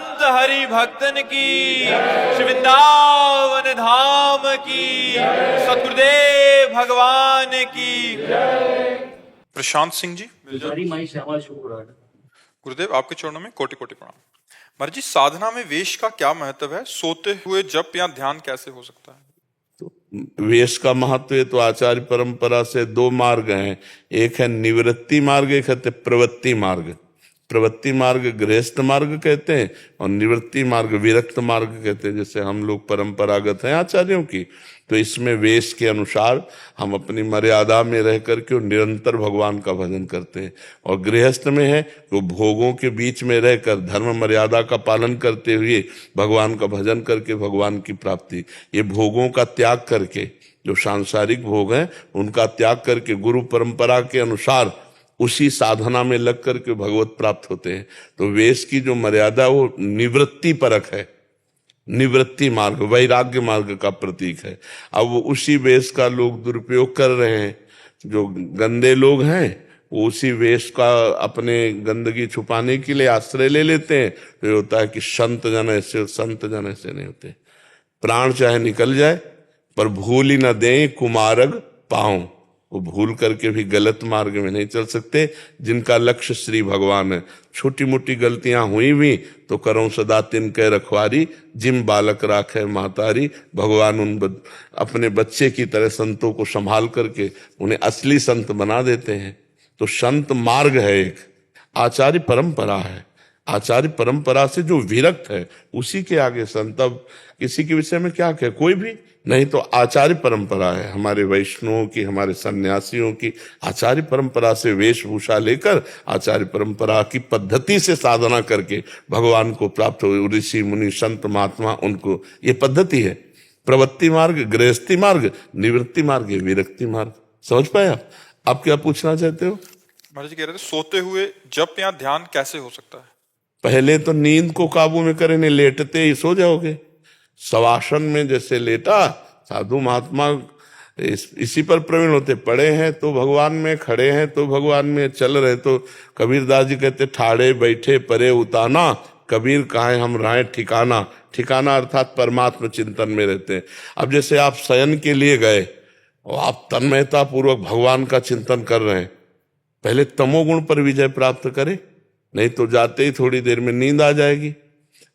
संत हरि भक्तन की, श्री वृंदावन धाम की, सतगुरुदेव भगवान की। प्रशांत सिंह जी, माई श्यामा शुक्र। गुरुदेव आपके चरणों में कोटि कोटि प्रणाम। महाराज जी, साधना में वेश का क्या महत्व है? सोते हुए जप या ध्यान कैसे हो सकता है? तो वेश का महत्व है तो आचार्य परंपरा से दो मार्ग हैं, एक है निवृत्ति मार्ग, एक है प्रवृत्ति मार्ग। प्रवृत्ति मार्ग गृहस्थ मार्ग कहते हैं और निवृत्ति मार्ग विरक्त मार्ग कहते हैं। जैसे हम लोग परंपरागत हैं आचार्यों की, तो इसमें वेश के अनुसार हम अपनी मर्यादा में रह करके निरंतर भगवान का भजन करते हैं। और गृहस्थ में है तो भोगों के बीच में रहकर धर्म मर्यादा का पालन करते हुए भगवान का भजन करके भगवान की प्राप्ति। ये भोगों का त्याग करके, जो सांसारिक भोग हैं उनका त्याग करके गुरु परंपरा के अनुसार उसी साधना में लग करके भगवत प्राप्त होते हैं। तो वेश की जो मर्यादा वो निवृत्ति परक है, निवृत्ति मार्ग वैराग्य मार्ग का प्रतीक है। अब वो उसी वेश का लोग दुरुपयोग कर रहे हैं। जो गंदे लोग हैं वो उसी वेश का अपने गंदगी छुपाने के लिए आश्रय ले लेते हैं। तो ये होता है कि संत जन ऐसे नहीं होते। प्राण चाहे निकल जाए पर भूल ही न दें कुमारग पाऊं। वो भूल करके भी गलत मार्ग में नहीं चल सकते। जिनका लक्ष्य श्री भगवान है, छोटी मोटी गलतियां हुई भी तो करो सदा तिनके रखवारी, जिम बालक राखे महतारी। भगवान अपने बच्चे की तरह संतों को संभाल करके उन्हें असली संत बना देते हैं। तो संत मार्ग है एक, आचार्य परंपरा है। आचार्य परंपरा से जो विरक्त है उसी के आगे संत। अब किसी के विषय में क्या कहे, कोई भी नहीं, तो आचार्य परंपरा है हमारे वैष्णवों की, हमारे सन्यासियों की। आचार्य परंपरा से वेशभूषा लेकर आचार्य परंपरा की पद्धति से साधना करके भगवान को प्राप्त हो। ऋषि मुनि संत महात्मा, उनको ये पद्धति है। प्रवृत्ति मार्ग गृहस्थी मार्ग, निवृत्ति मार्ग विरक्ति मार्ग। समझ पाए आप क्या पूछना चाहते हो? महाराज जी कह रहे थे सोते हुए जप या ध्यान कैसे हो सकता है? पहले तो नींद को काबू में करें, नहीं लेटते ही सो जाओगे। शवासन में जैसे लेटा, साधु महात्मा इसी पर प्रवीण होते। पड़े हैं तो भगवान में, खड़े हैं तो भगवान में, चल रहे तो कबीरदास जी कहते ठाड़े बैठे परे उताना, कबीर कहाँ हम राय ठिकाना। ठिकाना अर्थात परमात्मा चिंतन में रहते हैं। अब जैसे आप शयन के लिए गए और आप तन्मयता पूर्वक भगवान का चिंतन कर रहे हैं, पहले तमोगुण पर विजय प्राप्त करें, नहीं तो जाते ही थोड़ी देर में नींद आ जाएगी।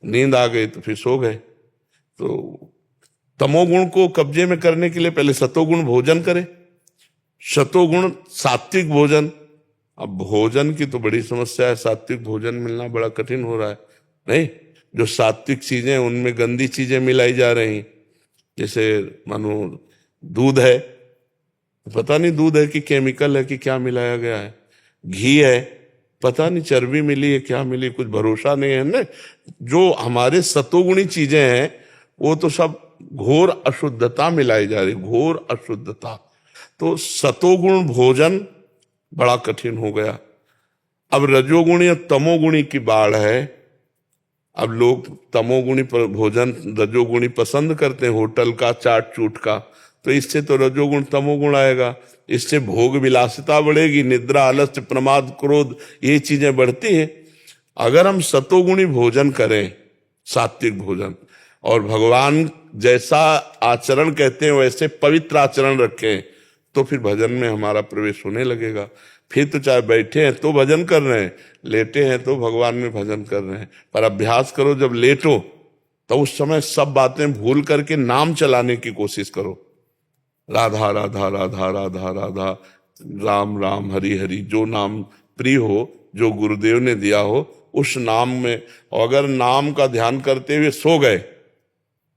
नींद आ गई तो फिर सो गए। तो तमोगुण को कब्जे में करने के लिए पहले सतोगुण भोजन करें। सतोगुण सात्विक भोजन। अब भोजन की तो बड़ी समस्या है, सात्विक भोजन मिलना बड़ा कठिन हो रहा है। नहीं, जो सात्विक चीजें उनमें गंदी चीजें मिलाई जा रही। जैसे मानो दूध है, पता नहीं दूध है कि केमिकल है कि क्या मिलाया गया है। घी है, पता नहीं चर्बी मिली है क्या मिली, कुछ भरोसा नहीं है ना। जो हमारे सतोगुणी चीजें हैं वो तो सब घोर अशुद्धता मिलाई जा रही, घोर अशुद्धता। तो सतोगुण भोजन बड़ा कठिन हो गया। अब रजोगुणी और तमोगुणी की बाढ़ है। अब लोग तमोगुणी पर भोजन रजोगुणी पसंद करते हैं, होटल का, चाट चूट का। तो इससे तो रजोगुण तमोगुण आएगा, इससे भोग विलासिता बढ़ेगी, निद्रा आलस्य प्रमाद क्रोध ये चीजें बढ़ती हैं। अगर हम सतोगुणी भोजन करें, सात्विक भोजन, और भगवान जैसा आचरण कहते हैं वैसे पवित्र आचरण रखें, तो फिर भजन में हमारा प्रवेश होने लगेगा। फिर तो चाहे बैठे हैं तो भजन कर रहे हैं, लेटे हैं तो भगवान में भजन कर रहे हैं। पर अभ्यास करो, जब लेटो तो उस समय सब बातें भूल करके नाम चलाने की कोशिश करो। राधा राधा राधा राधा राधा, राम राम हरि हरि। जो नाम प्रिय हो, जो गुरुदेव ने दिया हो, उस नाम में। और अगर नाम का ध्यान करते हुए सो गए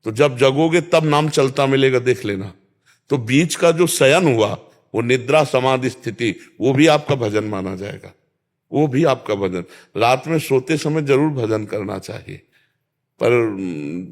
तो जब जगोगे तब नाम चलता मिलेगा, देख लेना। तो बीच का जो शयन हुआ वो निद्रा समाधि स्थिति, वो भी आपका भजन माना जाएगा, वो भी आपका भजन। रात में सोते समय जरूर भजन करना चाहिए। पर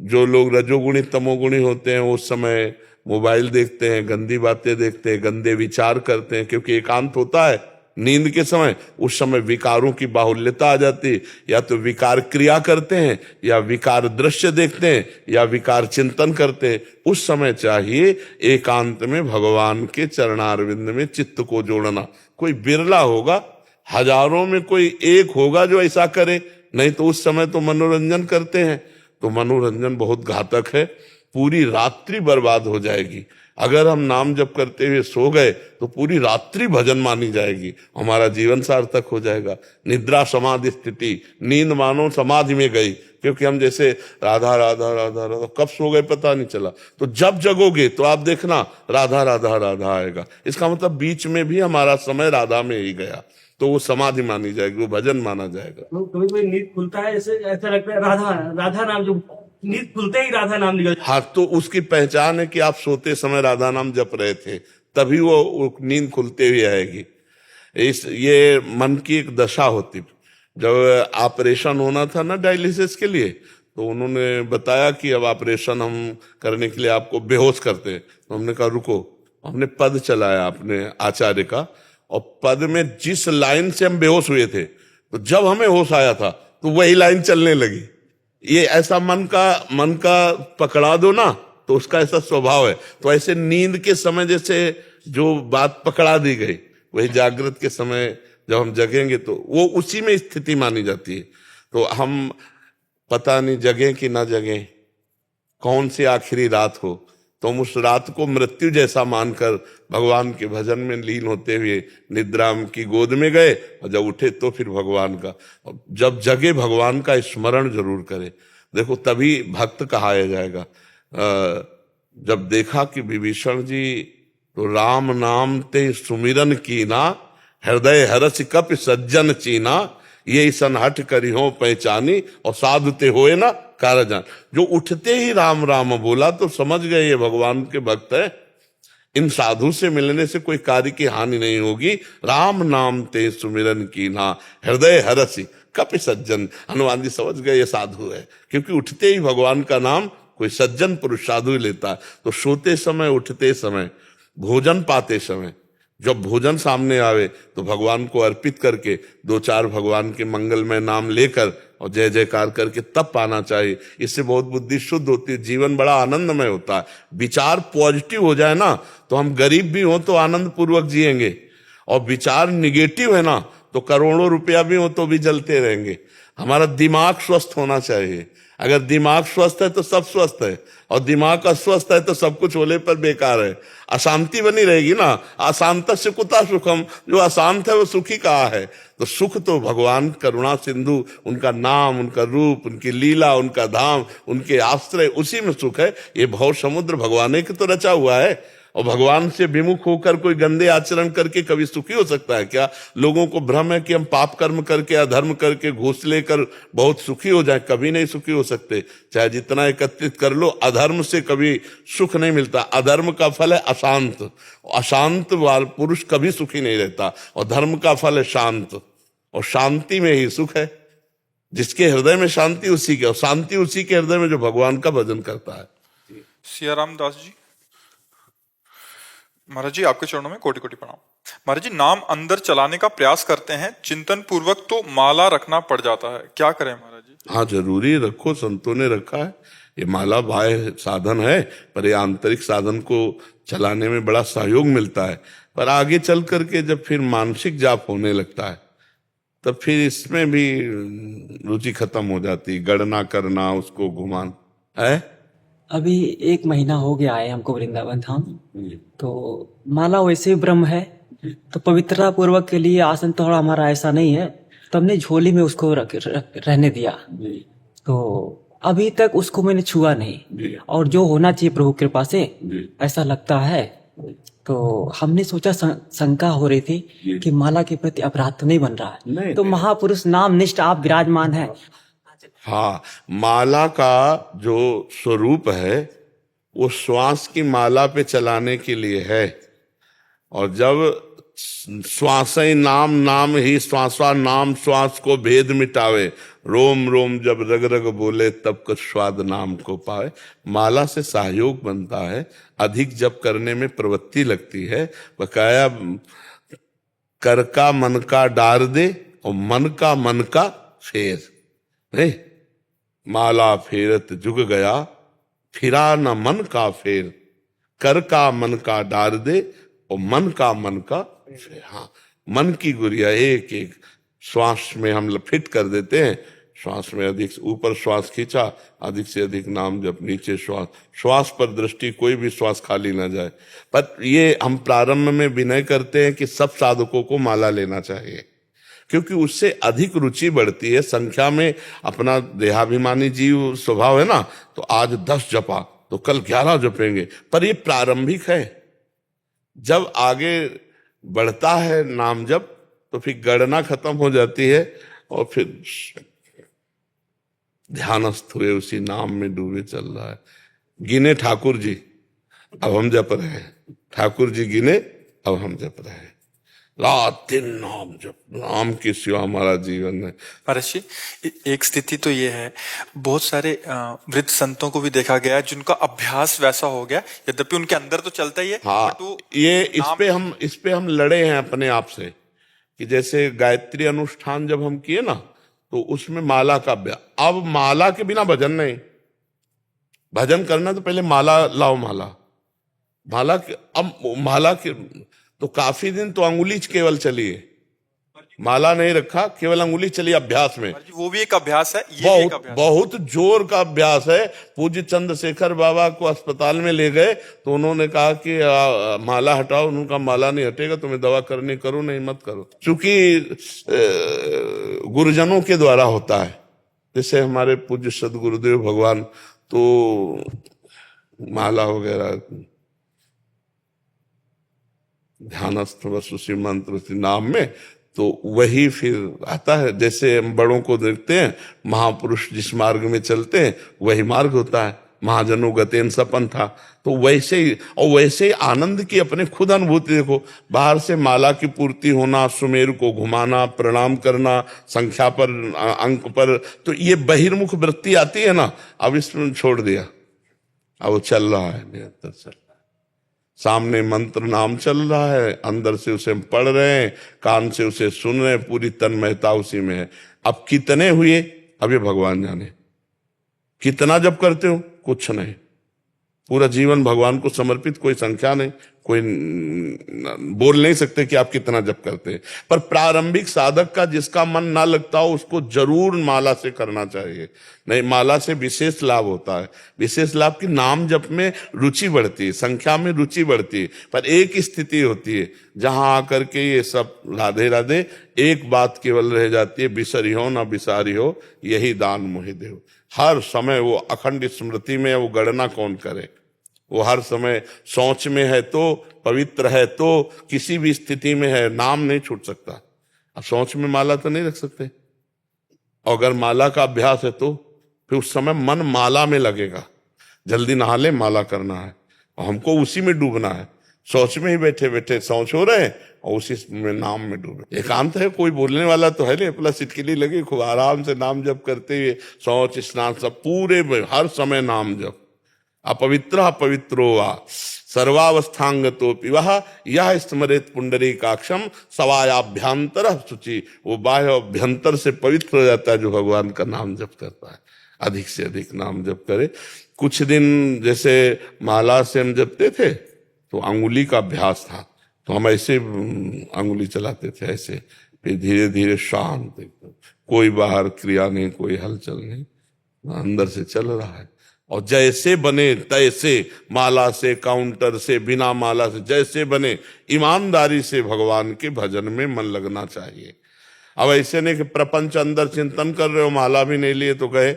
जो लोग रजोगुणी तमोगुणी होते हैं उस समय मोबाइल देखते हैं, गंदी बातें देखते हैं, गंदे विचार करते हैं, क्योंकि एकांत होता है नींद के समय। उस समय विकारों की बाहुल्यता आ जाती है। या तो विकार क्रिया करते हैं, या विकार दृश्य देखते हैं, या विकार चिंतन करते हैं। उस समय चाहिए एकांत में भगवान के चरणारविंद में चित्त को जोड़ना। कोई बिरला होगा, हजारों में कोई एक होगा जो ऐसा करे, नहीं तो उस समय तो मनोरंजन करते हैं, तो मनोरंजन बहुत घातक है, पूरी रात्रि बर्बाद हो जाएगी। अगर हम नाम जप करते हुए सो गए तो पूरी रात्रि भजन मानी जाएगी, हमारा जीवन सार्थक हो जाएगा। निद्रा समाधि स्थिति, नींद मानो समाधि में गई, क्योंकि हम जैसे राधा राधा राधा राधा कब सो गए पता नहीं चला। तो जब जगोगे तो आप देखना राधा राधा राधा आएगा, इसका मतलब बीच में भी हमारा समय राधा में ही गया, तो वो समाधि मानी जाएगी, वो भजन माना जाएगा। तो कभी कोई नींद खुलता है, ऐसे ऐसा लगता है राधा राधा नाम, जो नींद खुलते ही राधा नाम निकल। हाँ, तो उसकी पहचान है कि आप सोते समय राधा नाम जप रहे थे, तभी वो नींद खुलते हुए आएगी। ये मन की एक दशा होती। जब ऑपरेशन होना था ना डायलिसिस के लिए, तो उन्होंने बताया कि अब ऑपरेशन हम करने के लिए आपको बेहोश करते हैं। तो हमने कहा रुको, हमने पद चलाया अपने आचार्य का, और पद में जिस लाइन से हम बेहोश हुए थे, तो जब हमें होश आया था तो वही लाइन चलने लगी। ये ऐसा मन का पकड़ा दो ना, तो उसका ऐसा स्वभाव है। तो ऐसे नींद के समय जैसे जो बात पकड़ा दी गई, वही जागृत के समय जब हम जगेंगे तो वो उसी में स्थिति मानी जाती है। तो हम पता नहीं जगें कि ना जगें, कौन सी आखिरी रात हो, तो हम उस रात को मृत्यु जैसा मानकर भगवान के भजन में लीन होते हुए निद्रा की गोद में गए, और जब उठे तो फिर भगवान का, जब जगे भगवान का स्मरण जरूर करें। देखो तभी भक्त कहाया जाएगा। जब देखा कि विभीषण जी तो राम नाम ते सुमिरन कीना, हृदय हरस कपि सज्जन चीना, ये सन हट करी हो पहचानी, और साधु ते होए ना कारजान। जो उठते ही राम राम बोला तो समझ गए ये भगवान के भक्त है, इन साधु से मिलने से कोई कार्य की हानि नहीं होगी। राम नाम ते सुमिरन कीना, हृदय हरसी कपि सज्जन। हनुमान जी समझ गए ये साधु है, क्योंकि उठते ही भगवान का नाम कोई सज्जन पुरुष साधु लेता है। तो सोते समय, उठते समय, भोजन पाते समय, जब भोजन सामने आवे तो भगवान को अर्पित करके 2-4 भगवान के मंगलमय नाम लेकर और जय जयकार करके तब पाना चाहिए। इससे बहुत बुद्धि शुद्ध होती है, जीवन बड़ा आनंदमय होता है। विचार पॉजिटिव हो जाए ना, तो हम गरीब भी हो तो आनंद पूर्वक जिएंगे, और विचार निगेटिव है ना, तो करोड़ों रुपया भी हो तो भी जलते रहेंगे। हमारा दिमाग स्वस्थ होना चाहिए। अगर दिमाग स्वस्थ है तो सब स्वस्थ है, और दिमाग अस्वस्थ है तो सब कुछ होले पर बेकार है। अशांति बनी रहेगी ना, अशांत से कुता सुखम, जो अशांत है वो सुखी कहाँ है। तो सुख तो भगवान करुणा सिंधु, उनका नाम, उनका रूप, उनकी लीला, उनका धाम, उनके आश्रय, उसी में सुख है। ये भव समुद्र भगवान के तो रचा हुआ है, और भगवान से विमुख होकर कोई गंदे आचरण करके कभी सुखी हो सकता है क्या? लोगों को भ्रम है कि हम पाप कर्म करके, अधर्म करके, घूस लेकर बहुत सुखी हो जाए, कभी नहीं सुखी हो सकते। चाहे जितना एकत्रित कर लो, अधर्म से कभी सुख नहीं मिलता। अधर्म का फल है अशांत, अशांत वाला पुरुष कभी सुखी नहीं रहता, और धर्म का फल है शांत, और शांति में ही सुख है। जिसके हृदय में शांति उसी के, और शांति उसी के हृदय में जो भगवान का भजन करता है। सियाराम दास जी। महाराज जी, आपके चरणों में कोटि कोटि प्रणाम। महाराज जी, नाम अंदर चलाने का प्रयास करते हैं, चिंतन पूर्वक तो माला रखना पड़ जाता है, क्या करें महाराज जी? हाँ, जरूरी रखो, संतों ने रखा है। ये माला बाह्य साधन है, पर ये आंतरिक साधन को चलाने में बड़ा सहयोग मिलता है। पर आगे चल करके जब फिर मानसिक जाप होने लगता है, तब फिर इसमें भी रुचि खत्म हो जाती, गणना करना, उसको घुमाना है। अभी 1 महीना हो गया है हमको वृंदावन धाम, तो माला वैसे ही ब्रह्म है, तो पवित्रता पूर्वक के लिए आसन थोड़ा हमारा ऐसा नहीं है, तो हमने झोली में उसको रहने दिया। तो अभी तक उसको मैंने छुआ नहीं, और जो होना चाहिए प्रभु कृपा से ऐसा लगता है। तो हमने सोचा, शंका हो रही थी कि माला के प्रति अपराध तो नहीं बन रहा है। तो महापुरुष नाम निष्ठ आप विराजमान है। हाँ, माला का जो स्वरूप है वो श्वास की माला पे चलाने के लिए है, और जब श्वास नाम, नाम ही श्वासा नाम, श्वास को भेद मिटावे, रोम रोम जब रग रग बोले तब कुछ स्वाद नाम को पाए। माला से सहयोग बनता है, अधिक जप करने में प्रवृत्ति लगती है। बकाया कर का मन का डार दे, और मन का फेर नहीं। माला फेरत जुग गया, फिरा न मन का फेर, कर का मन का डार दे, और मन का फेर। हाँ, मन की गुड़िया एक एक श्वास में हम फिट कर देते हैं श्वास में अधिक ऊपर श्वास खींचा, अधिक से अधिक नाम जप, नीचे श्वास, श्वास पर दृष्टि, कोई भी श्वास खाली ना जाए। पर ये हम प्रारंभ में विनय करते हैं कि सब साधकों को माला लेना चाहिए, क्योंकि उससे अधिक रुचि बढ़ती है। संख्या में अपना देहाभिमानी जीव स्वभाव है ना, तो आज 10 जपा तो कल 11 जपेंगे, पर ये प्रारंभिक है। जब आगे बढ़ता है नाम जप तो फिर गणना खत्म हो जाती है और फिर ध्यानस्थ हुए उसी नाम में डूबे चल रहा है। गिने ठाकुर जी, अब हम जप रहे हैं, ठाकुर जी गिने, अब हम जप रहे हैं। रात दिन नाम जप, नाम की सिवा हमारा जीवन है। महाराज जी, एक स्थिति तो ये है, बहुत सारे वृद्ध संतों को भी देखा गया है जिनका अभ्यास वैसा हो गया, यद्यपि उनके अंदर तो चलता ही है। हाँ, but वो ये इस पे हम लड़े हैं अपने आप से कि जैसे गायत्री अनुष्ठान जब हम किए ना, तो उसमें माला का अभ्यास। अब माला के बिना भजन नहीं, भजन करना तो पहले माला लाओ, माला के तो काफी दिन तो अंगुली केवल चली है, माला नहीं रखा, केवल अंगुली चली अभ्यास में। वो भी एक अभ्यास है, ये भी एक अभ्यास। बहुत जोर का अभ्यास है। पूज्य चंद्रशेखर बाबा को अस्पताल में ले गए तो उन्होंने कहा कि माला हटाओ, उनका माला नहीं हटेगा, तुम्हें दवा करनी करो नहीं मत करो। चूंकि गुरुजनों के द्वारा होता है, जैसे हमारे पूज्य सदगुरुदेव भगवान तो माला वगैरह ध्यानस्थ बस उसी मंत्र उसी नाम में, तो वही फिर आता है। जैसे हम बड़ों को देखते हैं, महापुरुष जिस मार्ग में चलते हैं वही मार्ग होता है, महाजनों गतेन सपन था। तो वैसे ही, और वैसे ही आनंद की अपने खुद अनुभूति देखो। बाहर से माला की पूर्ति होना, सुमेर को घुमाना, प्रणाम करना, संख्या पर अंक पर, तो ये बहिर्मुख वृत्ति आती है ना, अब इसमें छोड़ दिया, अब वो चल रहा है निरंतर चल। सामने मंत्र नाम चल रहा है, अंदर से उसे हम पढ़ रहे हैं, कान से उसे सुन रहे हैं, पूरी तन्मयता उसी में है। अब कितने हुए अब ये भगवान जाने। कितना जप करते हो, कुछ नहीं, पूरा जीवन भगवान को समर्पित, कोई संख्या नहीं, कोई बोल नहीं सकते कि आप कितना जप करते हैं। पर प्रारंभिक साधक का जिसका मन ना लगता हो उसको जरूर माला से करना चाहिए। नहीं, माला से विशेष लाभ होता है। विशेष लाभ की नाम जप में रुचि बढ़ती है, संख्या में रुचि बढ़ती है। पर एक स्थिति होती है जहां आकर के ये सब राधे राधे, एक बात केवल रह जाती है, बिसरी हो ना बिसारी हो, यही दान मोहि देव। हर समय वो अखंड स्मृति में, वो गणना कौन करे, वो हर समय सोच में है तो, पवित्र है तो, किसी भी स्थिति में है, नाम नहीं छूट सकता। अब सोच में माला तो नहीं रख सकते, और अगर माला का अभ्यास है तो फिर उस समय मन माला में लगेगा। जल्दी नहा ले, माला करना है, और हमको उसी में डूबना है। सोच में ही बैठे बैठे सोच हो रहे हैं और उसी में नाम में डूबे। एकांत है, कोई बोलने वाला तो है नहीं, अपना सिटकिली लगी, खूब आराम से नाम जप करते हुए, सोच स्नान सब पूरे हर समय नाम जप। अपवित्र पवित्रो वा सर्वावस्थांगतोपि वह यह स्मरेत पुंडरीकाक्षम सवायाभ्यंतर शुचि। वो बाह्य अभ्यंतर से पवित्र हो जाता है जो भगवान का नाम जप करता है। अधिक से अधिक नाम जप करे। कुछ दिन जैसे माला से हम जपते थे तो अंगुली का अभ्यास था, तो हम ऐसे अंगुली चलाते थे ऐसे, फिर धीरे धीरे शांत एकदम, कोई बाहर क्रिया नहीं, कोई हलचल नहीं, अंदर से चल रहा है। और जैसे बने तैसे, माला से, काउंटर से, बिना माला से, जैसे बने, ईमानदारी से भगवान के भजन में मन लगना चाहिए। अब ऐसे नहीं कि प्रपंच अंदर चिंतन कर रहे हो, माला भी नहीं लिए तो गए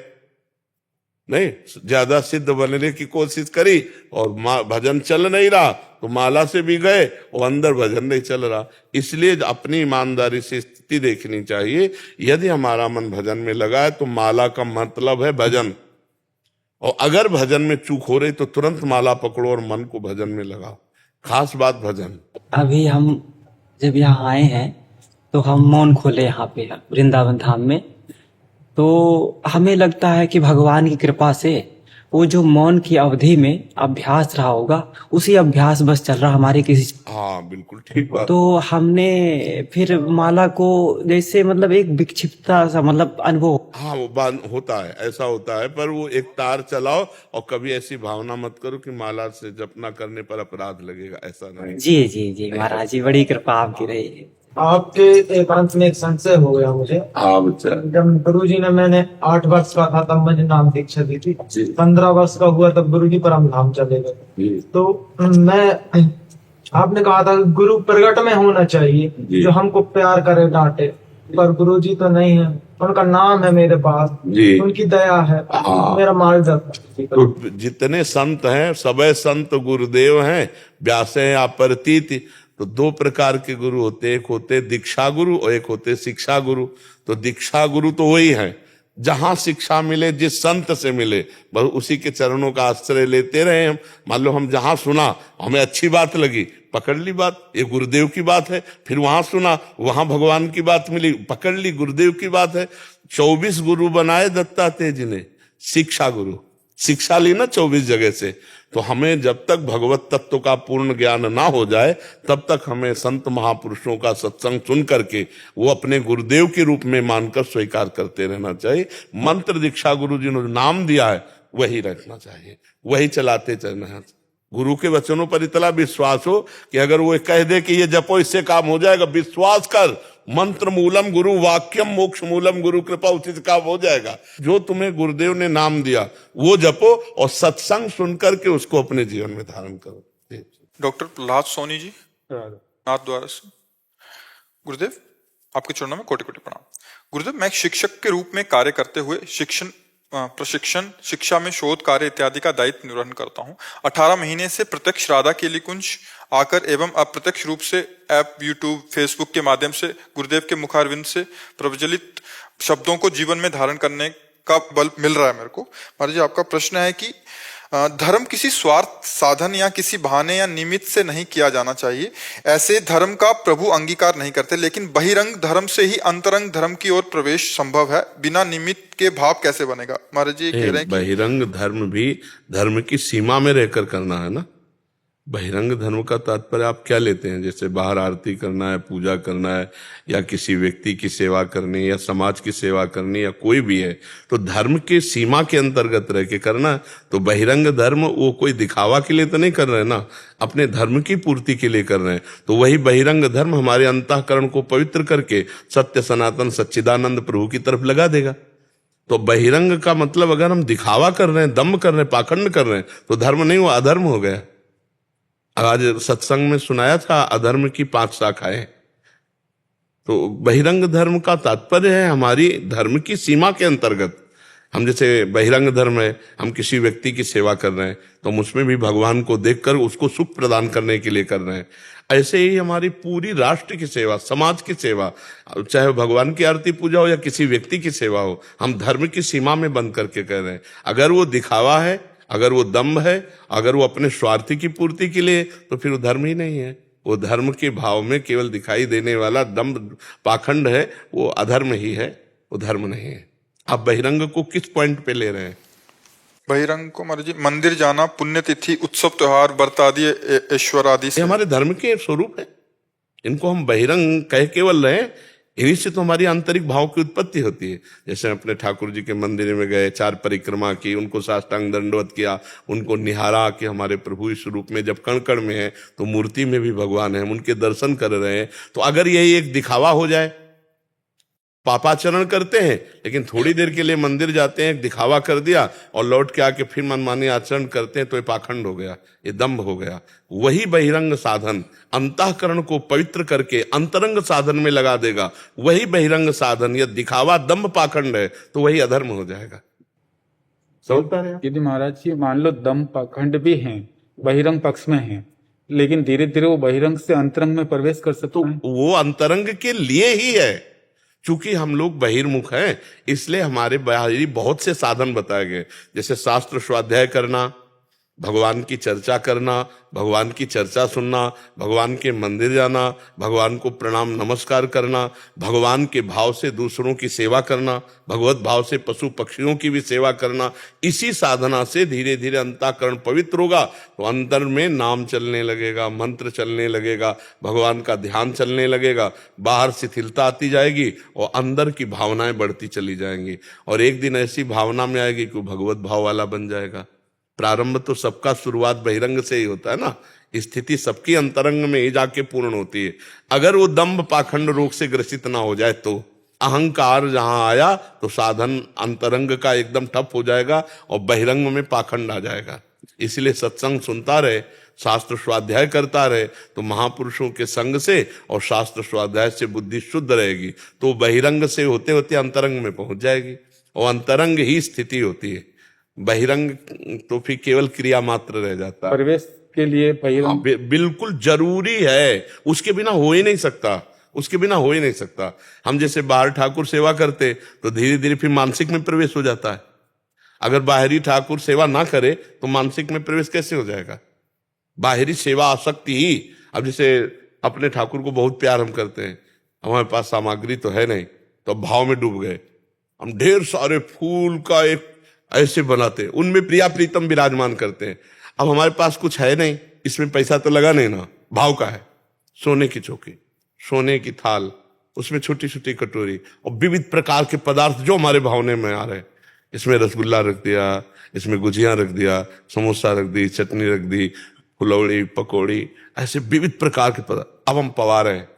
नहीं, ज्यादा सिद्ध बनने की कोशिश करी और भजन चल नहीं रहा तो माला से भी गए और अंदर भजन नहीं चल रहा। इसलिए अपनी ईमानदारी से स्थिति देखनी चाहिए। यदि हमारा मन भजन में लगा है तो माला का मतलब है भजन, और अगर भजन में चूक हो रही तो तुरंत माला पकड़ो और मन को भजन में लगाओ। खास बात भजन। अभी हम जब यहाँ आए हैं तो हम मौन खोले यहाँ पे वृंदावन धाम में, तो हमें लगता है कि भगवान की कृपा से वो जो मौन की अवधि में अभ्यास रहा होगा, उसी अभ्यास बस चल रहा हमारे किसी। हाँ बिल्कुल ठीक बात। तो हमने फिर माला को जैसे मतलब एक विक्षिप्तता सा मतलब अनुभव। हाँ वो होता है, ऐसा होता है, पर वो एक तार चलाओ और कभी ऐसी भावना मत करो कि माला से जप ना करने पर अपराध लगेगा, ऐसा नहीं। जी जी जी महाराज जी, बड़ी कृपा आपकी रही। आपके एकांत में एक संशय हो गया मुझे। हाँ बच्चा। जब गुरुजी ने, मैंने 8 वर्ष का था तब मुझे नाम दीक्षा दी थी। 15 वर्ष का हुआ तब गुरुजी परम धाम चले गए। तो मैं, आपने कहा था गुरु प्रगट में होना चाहिए, जो हमको प्यार करे डांटे, पर गुरुजी तो नहीं है। उनका नाम है मेरे पास, उनकी दया है, मेरा मार्गदर्शन। तो जितने संत हैं सबे संत गुरुदेव हैं, व्यासे अपरतीति। तो 2 प्रकार के गुरु होते, एक होते दीक्षा गुरु और एक होते शिक्षा गुरु। तो दीक्षा गुरु तो वही है, जहां शिक्षा मिले, जिस संत से मिले बस उसी के चरणों का आश्रय लेते रहे हम। मान लो हम जहां सुना, हमें अच्छी बात लगी, पकड़ ली बात, ये गुरुदेव की बात है। फिर वहां सुना, वहां भगवान की बात मिली, पकड़ ली, गुरुदेव की बात है। 24 गुरु बनाए दत्तात्रेय जी ने, शिक्षा गुरु, शिक्षा ली ना 24 जगह से। तो हमें जब तक भगवत तत्व का पूर्ण ज्ञान ना हो जाए, तब तक हमें संत महापुरुषों का सत्संग सुन करके वो अपने गुरुदेव के रूप में मानकर स्वीकार करते रहना चाहिए। मंत्र दीक्षा गुरु जी ने नाम दिया है वही रखना चाहिए, वही चलाते चलना है। गुरु के वचनों पर इतना विश्वास हो कि अगर वो कह दे कि ये जपो इससे काम हो जाएगा, विश्वास कर। मंत्र मूलम गुरु वाक्यम मोक्ष मूलम गुरु कृपा, उसी से काम हो जाएगा। जो तुम्हें गुरुदेव ने नाम दिया वो जपो और सत्संग सुनकर के उसको अपने जीवन में धारण करो। डॉक्टर प्रहलाद सोनी जी, नाथ द्वारा से। गुरुदेव, आपके चरणों में कोटि कोटि प्रणाम। गुरुदेव, मैं एक शिक्षक के रूप में कार्य करते हुए प्रशिक्षण, शिक्षा में शोध कार्य इत्यादि का दायित्व निर्वहन करता हूँ। 18 महीने से प्रत्यक्ष राधा केली कुंज आकर एवं अप्रत्यक्ष रूप से ऐप, यूट्यूब, फेसबुक के माध्यम से गुरुदेव के मुखारविंद से प्रज्वलित शब्दों को जीवन में धारण करने का बल मिल रहा है मेरे को। महाराज जी, आपका प्रश्न है कि धर्म किसी स्वार्थ साधन या किसी बहाने या निमित्त से नहीं किया जाना चाहिए। ऐसे धर्म का प्रभु अंगीकार नहीं करते, लेकिन बहिरंग धर्म से ही अंतरंग धर्म की ओर प्रवेश संभव है। बिना निमित्त के भाव कैसे बनेगा? महाराज जी कह रहे हैं बहिरंग धर्म भी धर्म की सीमा में रहकर करना है ना। बहिरंग धर्म का तात्पर्य आप क्या लेते हैं? जैसे बाहर आरती करना है, पूजा करना है, या किसी व्यक्ति की सेवा करनी, या समाज की सेवा करनी, या कोई भी है, तो धर्म के सीमा के अंतर्गत रह के करना है। तो बहिरंग धर्म वो कोई दिखावा के लिए तो नहीं कर रहे हैं ना, अपने धर्म की पूर्ति के लिए कर रहे हैं। तो वही बहिरंग धर्म हमारे अंतःकरण को पवित्र करके सत्य सनातन सच्चिदानंद प्रभु की तरफ लगा देगा। तो बहिरंग का मतलब अगर हम दिखावा कर रहे हैं, दम्भ कर रहे हैं, पाखंड कर रहे हैं, तो धर्म नहीं, वो अधर्म हो गया। आज सत्संग में सुनाया था अधर्म की 5 शाखाएं। तो बहिरंग धर्म का तात्पर्य है हमारी धर्म की सीमा के अंतर्गत। हम जैसे बहिरंग धर्म है, हम किसी व्यक्ति की सेवा कर रहे हैं तो हम उसमें भी भगवान को देखकर उसको सुख प्रदान करने के लिए कर रहे हैं। ऐसे ही हमारी पूरी राष्ट्र की सेवा, समाज की सेवा, चाहे भगवान की आरती पूजा हो या किसी व्यक्ति की सेवा हो, हम धर्म की सीमा में बंद करके कर रहे हैं। अगर वो दिखावा है, अगर वो दम्भ है, अगर वो अपने स्वार्थी की पूर्ति के लिए, तो फिर वो धर्म ही नहीं है। वो धर्म के भाव में केवल दिखाई देने वाला दम्भ पाखंड है, वो अधर्म ही है, वो धर्म नहीं है। आप बहिरंग को किस पॉइंट पे ले रहे हैं? बहिरंग को महाराज जी मंदिर जाना, पुण्यतिथि, उत्सव, त्योहार, व्रत आदि, ऐश्वर्य आदि से हमारे धर्म के स्वरूप है। इनको हम बहिरंग कह केवल रहे, इन्हीं से तो हमारी आंतरिक भाव की उत्पत्ति होती है। जैसे अपने ठाकुर जी के मंदिर में गए, 4 परिक्रमा की, उनको साष्टांग दंडवत किया, उनको निहारा कि हमारे प्रभु इस रूप में जब कण कण में है तो मूर्ति में भी भगवान है, हम उनके दर्शन कर रहे हैं। तो अगर यही एक दिखावा हो जाए, पापाचरण करते हैं लेकिन थोड़ी देर के लिए मंदिर जाते हैं, दिखावा कर दिया और लौट के आके फिर मनमानी आचरण करते हैं, तो ये पाखंड हो गया, ये दम्भ हो गया। वही बहिरंग साधन अंतःकरण को पवित्र करके अंतरंग साधन में लगा देगा। वही बहिरंग साधन, यह दिखावा दम्भ पाखंड है तो वही अधर्म हो जाएगा। समझता है? यदि महाराज जी मान लो दम्भ पाखंड भी हैं, बहिरंग पक्ष में हैं, लेकिन धीरे धीरे वो बहिरंग से अंतरंग में प्रवेश कर सकते हैं। वो अंतरंग के लिए ही है। चूंकि हम लोग बहिर्मुख हैं, इसलिए हमारे बाहरी बहुत से साधन बताए गए, जैसे शास्त्र स्वाध्याय करना, भगवान की चर्चा करना, भगवान की चर्चा सुनना, भगवान के मंदिर जाना, भगवान को प्रणाम नमस्कार करना, भगवान के भाव से दूसरों की सेवा करना, भगवत भाव से पशु पक्षियों की भी सेवा करना। इसी साधना से धीरे धीरे अंतःकरण पवित्र होगा तो अंदर में नाम चलने लगेगा, मंत्र चलने लगेगा, भगवान का ध्यान चलने लगेगा, बाहर शिथिलता आती जाएगी और अंदर की भावनाएं बढ़ती चली जाएंगी। और एक दिन ऐसी भावना में आएगी कि भगवत भाव वाला बन जाएगा। प्रारंभ तो सबका शुरुआत बहिरंग से ही होता है ना, स्थिति सबकी अंतरंग में ही जाके पूर्ण होती है। अगर वो दंभ पाखंड रोग से ग्रसित ना हो जाए तो अहंकार जहां आया तो साधन अंतरंग का एकदम ठप हो जाएगा और बहिरंग में पाखंड आ जाएगा। इसलिए सत्संग सुनता रहे, शास्त्र स्वाध्याय करता रहे, तो महापुरुषों के संग से और शास्त्र स्वाध्याय से बुद्धि शुद्ध रहेगी, तो बहिरंग से होते होते अंतरंग में पहुंच जाएगी, और अंतरंग ही स्थिति होती है। बहिरंग तो फिर केवल क्रिया मात्र रह जाता है। प्रवेश के लिए बहिरंग बिल्कुल जरूरी है, उसके बिना हो ही नहीं सकता, उसके बिना हो ही नहीं सकता। हम जैसे बाहर ठाकुर सेवा करते तो धीरे धीरे फिर मानसिक में प्रवेश हो जाता है। अगर बाहरी ठाकुर सेवा ना करे तो मानसिक में प्रवेश कैसे हो जाएगा? बाहरी सेवा आसक्ति ही। अब जैसे अपने ठाकुर को बहुत प्यार हम करते हैं, हमारे पास सामग्री तो है नहीं, तो भाव में डूब गए, हम ढेर सारे फूल का एक ऐसे बनाते, उनमें प्रिया प्रीतम विराजमान करते हैं। अब हमारे पास कुछ है नहीं, इसमें पैसा तो लगा नहीं ना, भाव का है। सोने की चौकी, सोने की थाल, उसमें छोटी छोटी कटोरी और विविध प्रकार के पदार्थ जो हमारे भावने में आ रहे हैं। इसमें रसगुल्ला रख दिया, इसमें गुजिया रख दिया, समोसा रख दी, चटनी रख दी, फुलौड़ी, पकौड़ी, ऐसे विविध प्रकार के पदार्थ अब हम पवा रहे हैं।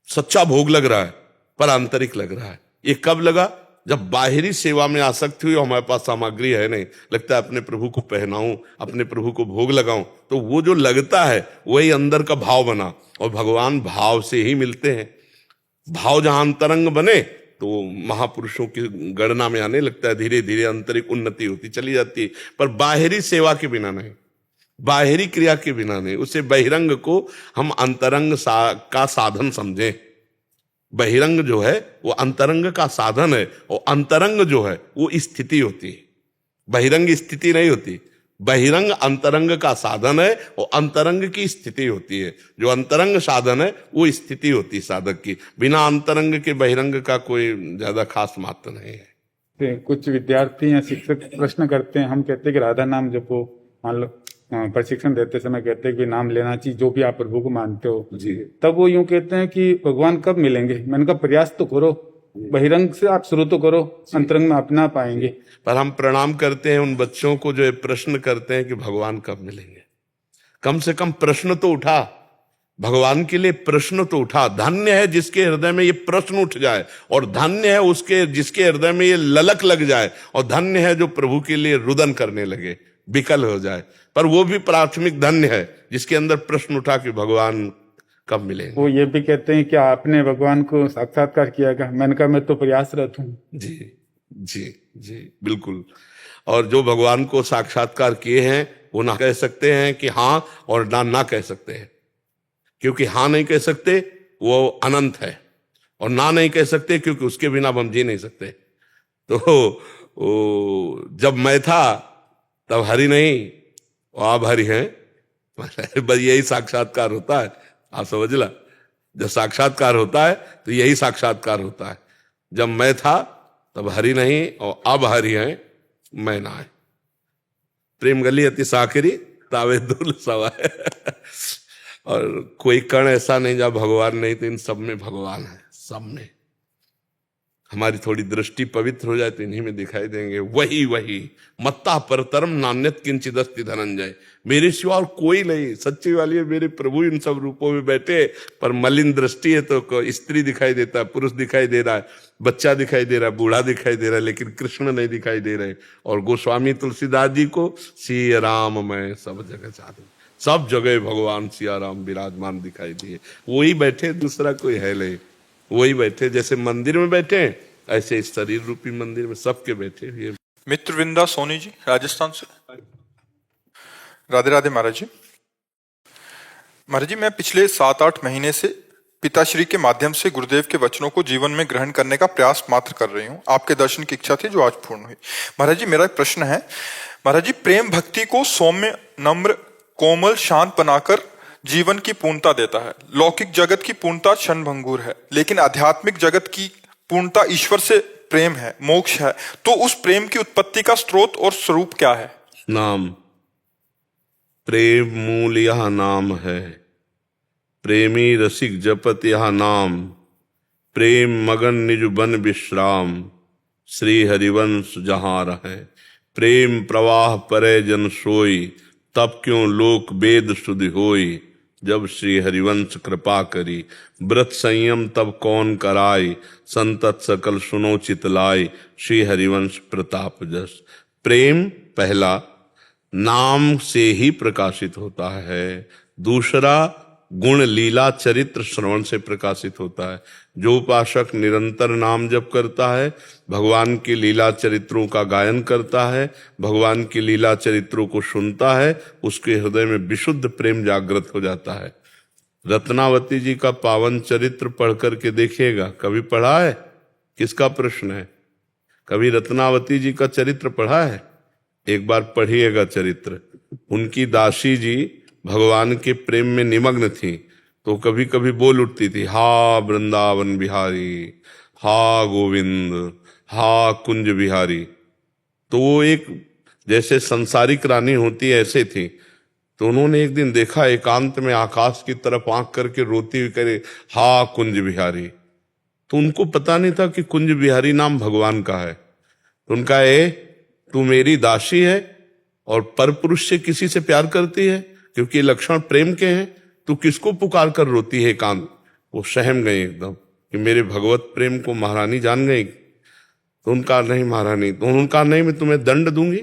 सच्चा भोग लग रहा है पर आंतरिक लग रहा है। ये कब लगा? जब बाहरी सेवा में आसक्ति हुई, हमारे पास सामग्री है नहीं, लगता है अपने प्रभु को पहनाऊं, अपने प्रभु को भोग लगाऊं, तो वो जो लगता है वही अंदर का भाव बना। और भगवान भाव से ही मिलते हैं। भाव जहां अंतरंग बने तो महापुरुषों की गणना में आने लगता है, धीरे धीरे आंतरिक उन्नति होती चली जाती है। पर बाहरी सेवा के बिना नहीं, बाहरी क्रिया के बिना नहीं। उसे बहिरंग को हम अंतरंग का साधन समझें। बहिरंग जो है वो अंतरंग का साधन है, और अंतरंग जो है वो स्थिति होती है, बहिरंग स्थिति नहीं होती। बहिरंग अंतरंग का साधन है और अंतरंग की स्थिति होती है। जो अंतरंग साधन है वो स्थिति होती है साधक की। बिना अंतरंग के बहिरंग का कोई ज्यादा खास महत्व नहीं है। कुछ विद्यार्थी या शिक्षक प्रश्न करते हैं, हम कहते हैं कि राधा नाम जपो, मान लो प्रशिक्षण देते समय कहते हैं कि नाम लेना चाहिए जो भी आप प्रभु को मानते हो जी। तब वो यूं कहते हैं कि भगवान कब मिलेंगे? मैंने कहा प्रयास तो करो, बहिरंग से आप शुरू तो करो, अंतरंग में अपना पाएंगे। पर हम प्रणाम करते हैं उन बच्चों को जो ये प्रश्न करते हैं कि भगवान कब मिलेंगे। कम से कम प्रश्न तो उठा, भगवान के लिए प्रश्न तो उठा। धन्य है जिसके हृदय में ये प्रश्न उठ जाए, और धन्य है उसके जिसके हृदय में ये ललक लग जाए, और धन्य है जो प्रभु के लिए रुदन करने लगे, विकल हो जाए। पर वो भी प्राथमिक धन्य है जिसके अंदर प्रश्न उठा कि भगवान कब मिलेंगे। वो ये भी कहते हैं कि आपने भगवान को साक्षात्कार किया क्या? मैंने कहा मैं तो प्रयासरत हूँ। जी जी जी बिल्कुल। और जो भगवान को साक्षात्कार किए हैं वो ना कह सकते हैं कि हाँ, और ना कह सकते हैं, क्योंकि हाँ नहीं कह सकते वो अनंत है, और ना नहीं कह सकते क्योंकि उसके बिना हम जी नहीं सकते। तो जब मैं था तब हरि नहीं, आप हरि हैं, बस यही साक्षात्कार होता है। आप समझ ला, जब साक्षात्कार होता है तो यही साक्षात्कार होता है। जब मैं था तब हरि नहीं, और अब हरि हैं, मैं ना है। प्रेम गली अति साकरी तावे दुल सवाए। और कोई कण ऐसा नहीं जहाँ भगवान नहीं, तो इन सब में भगवान है, सब में। हमारी थोड़ी दृष्टि पवित्र हो जाए तो इन्हीं में दिखाई देंगे। वही वही मत्ता परतरम नान्यत किंचिदस्ति धनंजय, मेरे सिवा और कोई नहीं। सच्ची वाली है, मेरे प्रभु इन सब रूपों में बैठे, पर मलिन दृष्टि है तो स्त्री दिखाई देता है, पुरुष दिखाई दे रहा है, बच्चा दिखाई दे रहा है, बूढ़ा दिखाई दे रहा है, लेकिन कृष्ण नहीं दिखाई दे रहे। और गोस्वामी तुलसीदास जी को सिया राम मैं सब जगह चाहते, सब जगह भगवान सिया राम विराजमान दिखाई दिए। वही बैठे, दूसरा कोई है नहीं। वही बैठे, जैसे मंदिर में बैठे ऐसे इस शरीर रूपी मंदिर में सबके बैठे हुए। मित्रविंदा सोनी जी राजस्थान से। राधे राधे महाराज जी। महाराज जी, मैं पिछले 7-8 महीने से पिताश्री के माध्यम से गुरुदेव के वचनों को जीवन में ग्रहण करने का प्रयास मात्र कर रही हूँ। आपके दर्शन की इच्छा थी जो आज पूर्ण हुई। महाराज जी, मेरा एक प्रश्न है। महाराज जी, प्रेम भक्ति को सौम्य, नम्र, कोमल, शांत बनाकर जीवन की पूर्णता देता है। लौकिक जगत की पूर्णता क्षणभंगुर है, लेकिन आध्यात्मिक जगत की पूर्णता ईश्वर से प्रेम है, मोक्ष है। तो उस प्रेम की उत्पत्ति का स्रोत और स्वरूप क्या है? नाम। प्रेम मूल यह नाम है, प्रेमी रसिक जपत यह नाम। प्रेम मगन निज बन विश्राम, श्री हरिवंश जहां रहे। प्रेम प्रवाह परे जन सोई, तब क्यों लोक वेद सुधि होई। जब श्री हरिवंश कृपा करी, व्रत संयम तब कौन कराई। संतत सकल सुनो चितलाई, श्री हरिवंश प्रताप जस। प्रेम पहला नाम से ही प्रकाशित होता है, दूसरा गुण लीला चरित्र श्रवण से प्रकाशित होता है। जो उपासक निरंतर नाम जप करता है, भगवान की लीला चरित्रों का गायन करता है, भगवान की लीला चरित्रों को सुनता है, उसके हृदय में विशुद्ध प्रेम जागृत हो जाता है। रत्नावती जी का पावन चरित्र पढ़ करके देखिएगा। कभी पढ़ा है? किसका प्रश्न है? कभी रत्नावती जी का चरित्र पढ़ा है? एक बार पढ़िएगा चरित्र। उनकी दासी जी भगवान के प्रेम में निमग्न थी, तो कभी कभी बोल उठती थी, हा वृंदावन बिहारी, हा गोविंद, हा कुंज बिहारी। तो वो एक जैसे संसारिक रानी होती है ऐसे थी। तो उन्होंने एक दिन देखा एकांत में आकाश की तरफ आंख करके रोती हुई करे, हा कुंज बिहारी। तो उनको पता नहीं था कि कुंज बिहारी नाम भगवान का है। तो उनका तू मेरी दासी है और परपुरुष से किसी से प्यार करती है, क्योंकि ये लक्षण प्रेम के हैं, तू किसको पुकार कर रोती है एकांत। वो सहम गई एकदम कि मेरे भगवत प्रेम को महारानी जान गई। तो उनका नहीं महारानी, तो उनका नहीं, मैं तुम्हें दंड दूंगी,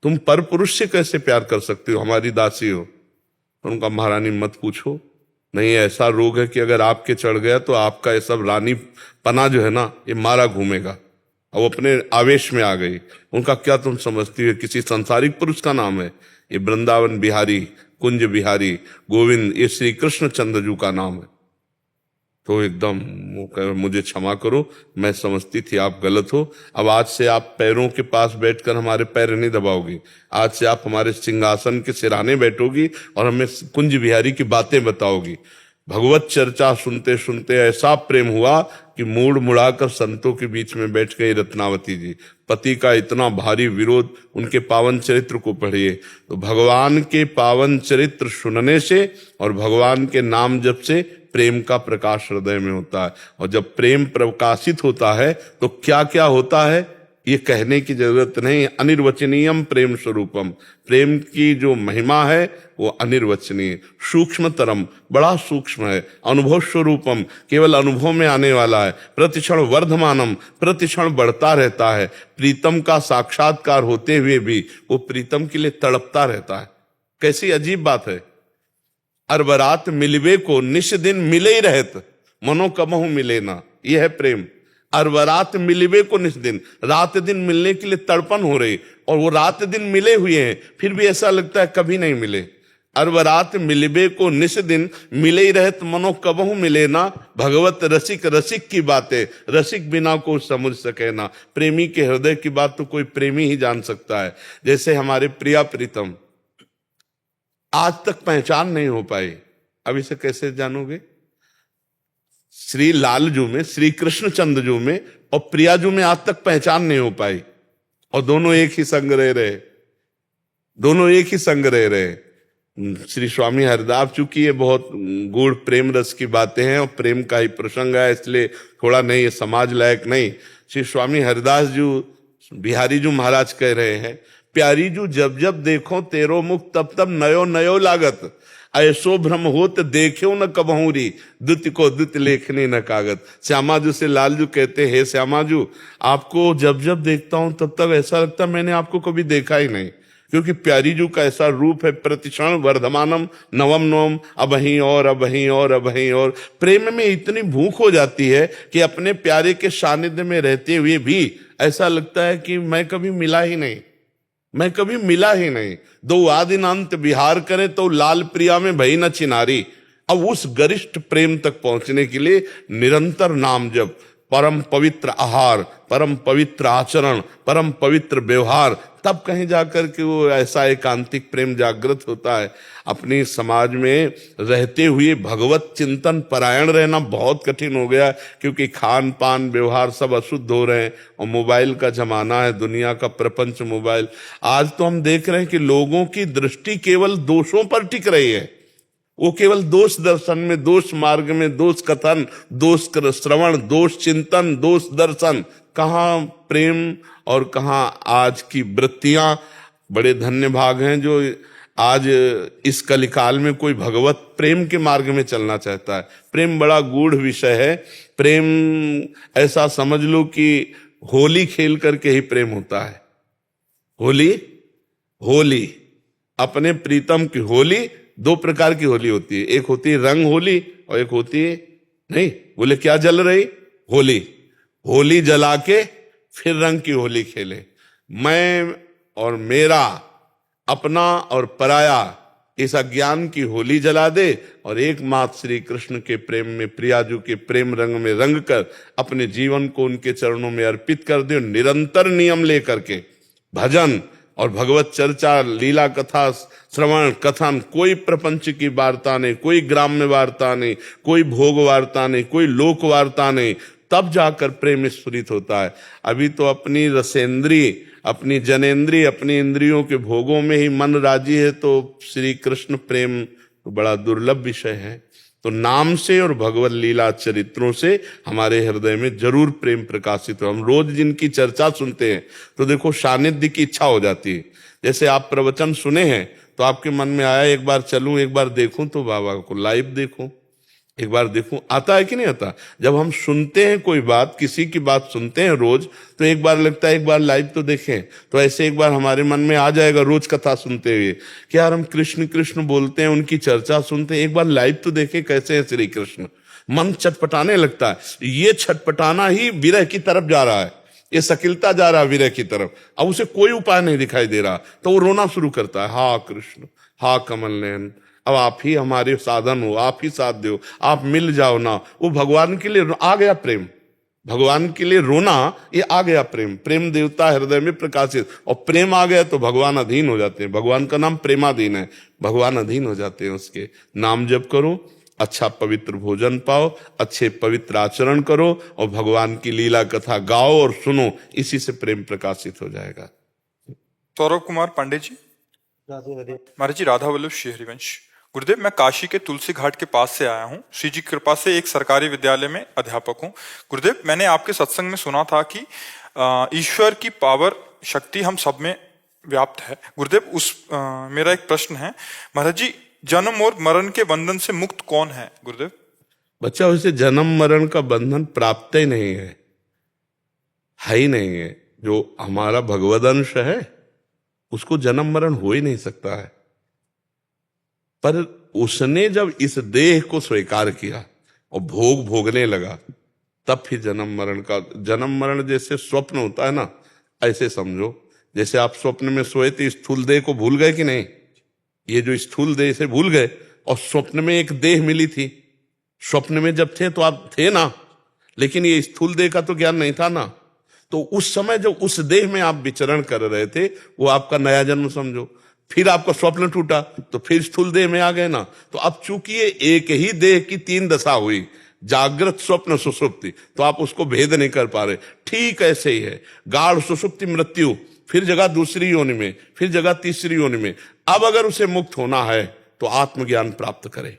तुम परपुरुष से कैसे प्यार कर सकती हो, हमारी दासी हो। तो उनका महारानी मत पूछो, नहीं ऐसा रोग है कि अगर आपके चढ़ गया तो आपका ये सब रानी पना जो है ना, ये मारा घूमेगा। अब वो अपने आवेश में आ गई। उनका क्या तुम समझती हो किसी संसारिक पुरुष का नाम है? ये वृंदावन बिहारी, कुंज बिहारी, गोविंद, ये श्री कृष्ण चंद्र जी का नाम है। तो एकदम वो कह, मुझे क्षमा करो, मैं समझती थी आप गलत हो। अब आज से आप पैरों के पास बैठकर हमारे पैर नहीं दबाओगी, आज से आप हमारे सिंहासन के सिराने बैठोगी और हमें कुंज बिहारी की बातें बताओगी। भगवत चर्चा सुनते सुनते ऐसा प्रेम हुआ कि मूड मुड़ाकर संतों के बीच में बैठ गई रत्नावती जी। पति का इतना भारी विरोध, उनके पावन चरित्र को पढ़िए। तो भगवान के पावन चरित्र सुनने से और भगवान के नाम जप से प्रेम का प्रकाश हृदय में होता है। और जब प्रेम प्रकाशित होता है तो क्या क्या होता है ये कहने की जरूरत नहीं। अनिर्वचनीयम प्रेम स्वरूपम, प्रेम की जो महिमा है वो अनिर्वचनीय, सूक्ष्मतरम, बड़ा सूक्ष्म है। अनुभव स्वरूपम, केवल अनुभव में आने वाला है। प्रतिक्षण वर्धमानम, प्रतिक्षण बढ़ता रहता है। प्रीतम का साक्षात्कार होते हुए भी वो प्रीतम के लिए तड़पता रहता है। कैसी अजीब बात है। अरबरात मिलवे को निश दिन मिले ही रहत, मनो कबहू मिले ना, यह है प्रेम। अरबरात मिलवे को निश दिन, रात दिन मिलने के लिए तड़पन हो रही, और वो रात दिन मिले हुए हैं, फिर भी ऐसा लगता है कभी नहीं मिले। अरबरात मिलवे को निश दिन मिले ही रहत, मनो कबहू मिले ना। भगवत रसिक रसिक की बातें रसिक बिना को समझ सके ना। प्रेमी के हृदय की बात तो कोई प्रेमी ही जान सकता है। जैसे हमारे प्रिया प्रीतम आज तक पहचान नहीं हो पाई, अब इसे कैसे जानोगे? श्री लालजू में, श्री कृष्णचंद्र जू में और प्रियाजू में आज तक पहचान नहीं हो पाई, और दोनों एक ही संग रह रहे, दोनों एक ही संग रह रहे। श्री स्वामी हरिदास, चूंकि ये बहुत गूढ़ प्रेम रस की बातें हैं और प्रेम का ही प्रसंग है, इसलिए थोड़ा नहीं, ये समाज लायक नहीं। श्री स्वामी हरिदास जी बिहारी जी महाराज कह रहे हैं, प्यारी जू जब जब देखो तेरो मुख तब तब नयो नयो लागत, ऐसो भ्रम होत देखो न कबहूरी, दुत को दुत लेखनी न कागत। श्यामा जू से लालजू कहते हैं, श्यामा जू आपको जब जब देखता हूं तब तब ऐसा लगता मैंने आपको कभी देखा ही नहीं, क्योंकि प्यारी जू का ऐसा रूप है, प्रतिक्षण वर्धमानम नवम नवम, अबहीं और अबहीं और अबहीं और। प्रेम में इतनी भूख हो जाती है कि अपने प्यारे के सानिध्य में रहते हुए भी ऐसा लगता है कि मैं कभी मिला ही नहीं, मैं कभी मिला ही नहीं। दो आदिनांत विहार करें तो लाल प्रिया में भई न चिनारी। अब उस गरिष्ठ प्रेम तक पहुंचने के लिए निरंतर नाम जप, परम पवित्र आहार, परम पवित्र आचरण, परम पवित्र व्यवहार, तब कहीं जाकर के वो ऐसा एकांतिक प्रेम जागृत होता है। अपनी समाज में रहते हुए भगवत चिंतन परायण रहना बहुत कठिन हो गया, क्योंकि खान पान व्यवहार सब अशुद्ध हो रहे हैं और मोबाइल का जमाना है, दुनिया का प्रपंच मोबाइल। आज तो हम देख रहे हैं कि लोगों की दृष्टि केवल दोषों पर टिक रही है। वो केवल दोष दर्शन में, दोष मार्ग में, दोष कथन, दोष श्रवण, दोष चिंतन, दोष दर्शन, कहाँ प्रेम और कहाँ आज की वृत्तियां। बड़े धन्य भाग हैं जो आज इस कलिकाल में कोई भगवत प्रेम के मार्ग में चलना चाहता है। प्रेम बड़ा गूढ़ विषय है। प्रेम ऐसा समझ लो कि होली खेल करके ही प्रेम होता है। होली अपने प्रीतम की होली, 2 प्रकार की होली होती है। एक होती है रंग होली और एक होती है नहीं। बोले क्या जल रही? होली जला के फिर रंग की होली खेले। मैं और मेरा, अपना और पराया, इस अज्ञान की होली जला दे और एकमात्र श्री कृष्ण के प्रेम में, प्रियाजू के प्रेम रंग में रंग कर अपने जीवन को उनके चरणों में अर्पित कर दे। निरंतर नियम लेकर के भजन और भगवत चर्चा, लीला कथा, श्रवण कथन, कोई प्रपंच की वार्ता नहीं, कोई ग्राम्य वार्ता नहीं, कोई भोग वार्ता नहीं, कोई लोक वार्ता नहीं, तब जाकर प्रेम स्फुरित होता है। अभी तो अपनी रसेंद्री, अपनी जनेंद्री, अपनी इंद्रियों के भोगों में ही मन राजी है, तो श्री कृष्ण प्रेम तो बड़ा दुर्लभ विषय है। तो नाम से और भगवत लीला चरित्रों से हमारे हृदय में जरूर प्रेम प्रकाशित हो। हम रोज जिनकी चर्चा सुनते हैं तो देखो सानिध्य की इच्छा हो जाती है। जैसे आप प्रवचन सुने हैं तो आपके मन में आया एक बार चलूं, एक बार देखूं, तो बाबा को लाइव देखूं, एक बार देखूं। आता है कि नहीं आता? जब हम सुनते हैं कोई बात, किसी की बात सुनते हैं रोज, तो एक बार लगता है एक बार लाइव तो देखें। तो ऐसे एक बार हमारे मन में आ जाएगा रोज कथा सुनते हुए कि यार हम कृष्ण कृष्ण बोलते हैं, उनकी चर्चा सुनते हैं, एक बार लाइव तो देखें कैसे है श्री कृष्ण। मन छटपटाने लगता है। ये छटपटाना ही विरह की तरफ जा रहा है, ये सकिलता जा रहा है विरह की तरफ। अब उसे कोई उपाय नहीं दिखाई दे रहा, तो वो रोना शुरू करता है, हा कृष्ण, हा कमल नयन, अब आप ही हमारे साधन हो, आप ही साथ दो, आप मिल जाओ ना। वो भगवान के लिए आ गया प्रेम, भगवान के लिए रोना, ये आ गया प्रेम। प्रेम देवता हृदय में प्रकाशित, और प्रेम आ गया तो भगवान अधीन हो जाते हैं। भगवान का नाम प्रेमाधीन है, भगवान अधीन हो जाते हैं उसके। नाम जप करो, अच्छा पवित्र भोजन पाओ, अच्छे पवित्र आचरण करो और भगवान की लीला कथा गाओ और सुनो, इसी से प्रेम प्रकाशित हो जाएगा। सौरभ कुमार पांडे जी। महाराज जी, राधा वल्लभ श्री हरिवंश। गुरुदेव, मैं काशी के तुलसी घाट के पास से आया हूँ। श्री जी की कृपा से एक सरकारी विद्यालय में अध्यापक हूँ। गुरुदेव, मैंने आपके सत्संग में सुना था कि ईश्वर की पावर, शक्ति हम सब में व्याप्त है। गुरुदेव, मेरा एक प्रश्न है महाराज जी, जन्म और मरण के बंधन से मुक्त कौन है? गुरुदेव बच्चा, उसे जन्म मरण का बंधन प्राप्त ही नहीं है ही नहीं है। जो हमारा भगवद अंश है उसको जन्म मरण हो ही नहीं सकता है। पर उसने जब इस देह को स्वीकार किया और भोग भोगने लगा, तब फिर जन्म मरण जैसे स्वप्न होता है ना, ऐसे समझो जैसे आप स्वप्न में सोए थे, स्थूल देह को भूल गए कि नहीं? ये जो स्थूल देह से भूल गए और स्वप्न में एक देह मिली थी। स्वप्न में जब थे तो आप थे ना, लेकिन ये स्थूल देह का तो ज्ञान नहीं था ना। तो उस समय जब उस देह में आप विचरण कर रहे थे, वो आपका नया जन्म समझो। फिर आपका स्वप्न टूटा तो फिर स्थूल देह में आ गए ना। तो अब चूंकि ये एक ही देह की 3 दशा हुई, जागृत, स्वप्न, सुषुप्ति, तो आप उसको भेद नहीं कर पा रहे। ठीक ऐसे ही है, गाढ़ सुषुप्ति मृत्यु, फिर जगह दूसरी योनि में, फिर जगह तीसरी योनि में। अब अगर उसे मुक्त होना है तो आत्मज्ञान प्राप्त करे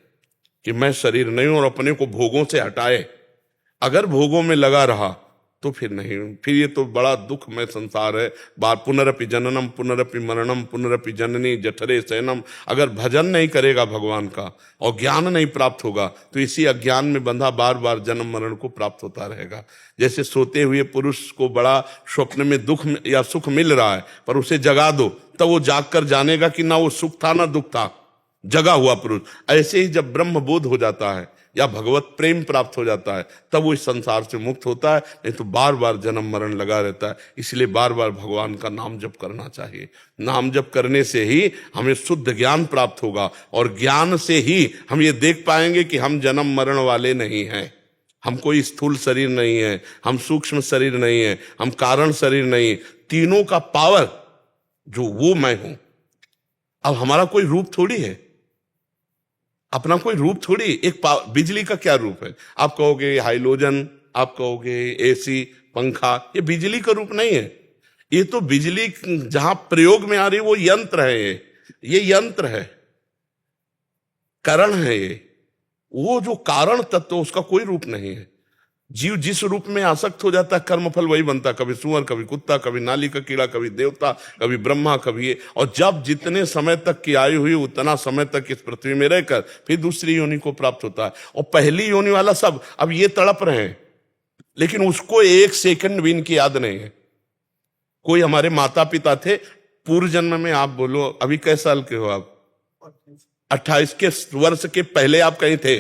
कि मैं शरीर नहीं हूं और अपने को भोगों से हटाए। अगर भोगों में लगा रहा तो फिर नहीं, फिर ये तो बड़ा दुखमय संसार है। बार पुनरपि जननम पुनरपि मरणम पुनरपि जननी जठरे शयनम। अगर भजन नहीं करेगा भगवान का और ज्ञान नहीं प्राप्त होगा तो इसी अज्ञान में बंधा बार बार जन्म मरण को प्राप्त होता रहेगा। जैसे सोते हुए पुरुष को बड़ा स्वप्न में दुख या सुख मिल रहा है, पर उसे जगा दो तब वो जाग कर जानेगा कि ना वो सुख था ना दुख था, जगा हुआ पुरुष। ऐसे ही जब ब्रह्म बोध हो जाता है या भगवत प्रेम प्राप्त हो जाता है, तब वो इस संसार से मुक्त होता है। नहीं तो बार बार जन्म मरण लगा रहता है। इसलिए बार बार भगवान का नाम जप करना चाहिए। नाम जप करने से ही हमें शुद्ध ज्ञान प्राप्त होगा और ज्ञान से ही हम ये देख पाएंगे कि हम जन्म मरण वाले नहीं हैं। हम कोई स्थूल शरीर नहीं है, हम सूक्ष्म शरीर नहीं है, हम कारण शरीर नहीं। तीनों का पावर जो वो मैं हूं। अब हमारा कोई रूप थोड़ी है, अपना कोई रूप थोड़ी। एक बिजली का क्या रूप है? आप कहोगे हाइलोजन, आप कहोगे एसी, पंखा, ये बिजली का रूप नहीं है। ये तो बिजली जहां प्रयोग में आ रही वो यंत्र है। ये यंत्र है, करण है। ये वो जो कारण तत्व, उसका कोई रूप नहीं है। जीव जिस रूप में आसक्त हो जाता है कर्मफल वही बनता, कभी सुअर, कभी कुत्ता, कभी नाली का कीड़ा, कभी देवता, कभी ब्रह्मा, कभी ये। और जब जितने समय तक की आयु हुई उतना समय तक इस पृथ्वी में रहकर फिर दूसरी योनि को प्राप्त होता है। और पहली योनि वाला सब अब ये तड़प रहे हैं, लेकिन उसको एक सेकंड भी इनकी याद नहीं है। कोई हमारे माता पिता थे पूर्व जन्म में, आप बोलो अभी कै साल के हो आप? 28 के वर्ष के पहले आप कहीं थे,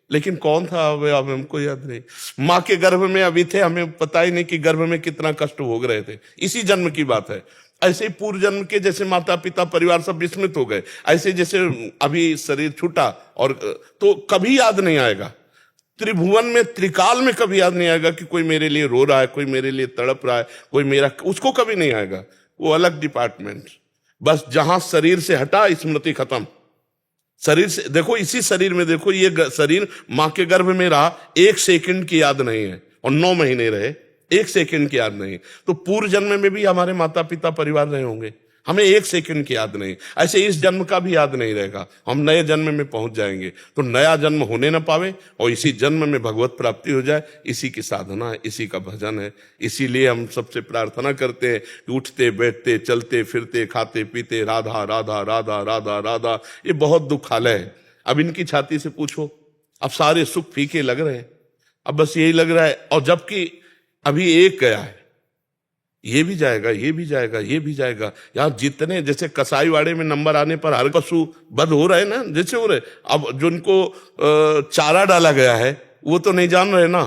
लेकिन कौन था अब हमको याद नहीं। माँ के गर्भ में अभी थे, हमें पता ही नहीं कि गर्भ में कितना कष्ट भोग रहे थे। इसी जन्म की बात है। ऐसे ही पूर्व जन्म के जैसे माता पिता परिवार सब विस्मृत हो गए, ऐसे जैसे अभी शरीर छूटा और तो कभी याद नहीं आएगा। त्रिभुवन में त्रिकाल में कभी याद नहीं आएगा कि कोई मेरे लिए रो रहा है, कोई मेरे लिए तड़प रहा है, कोई मेरा, उसको कभी नहीं आएगा। वो अलग डिपार्टमेंट। बस जहां शरीर से हटा स्मृति खत्म। शरीर से देखो, इसी शरीर में देखो, ये शरीर मां के गर्भ में रहा, 1 सेकंड की याद नहीं है, और 9 महीने रहे, 1 सेकंड की याद नहीं। तो पूर्व जन्म में भी हमारे माता पिता परिवार रहे होंगे, हमें 1 सेकंड की याद नहीं। ऐसे इस जन्म का भी याद नहीं रहेगा। हम नए जन्म में पहुंच जाएंगे। तो नया जन्म होने ना पावे और इसी जन्म में भगवत प्राप्ति हो जाए, इसी की साधना है, इसी का भजन है। इसीलिए हम सबसे प्रार्थना करते हैं कि उठते बैठते चलते फिरते खाते पीते राधा राधा राधा राधा राधा। ये बहुत दुखालय है। अब इनकी छाती से पूछो, अब सारे सुख फीके लग रहे हैं, अब बस यही लग रहा है। और जबकि अभी एक गया है, ये भी जाएगा, ये भी जाएगा, ये भी जाएगा। यार जितने जैसे कसाई वाड़े में नंबर आने पर हर पशु बद हो रहे ना, जैसे हो रहे। अब जो उनको चारा डाला गया है वो तो नहीं जान रहे ना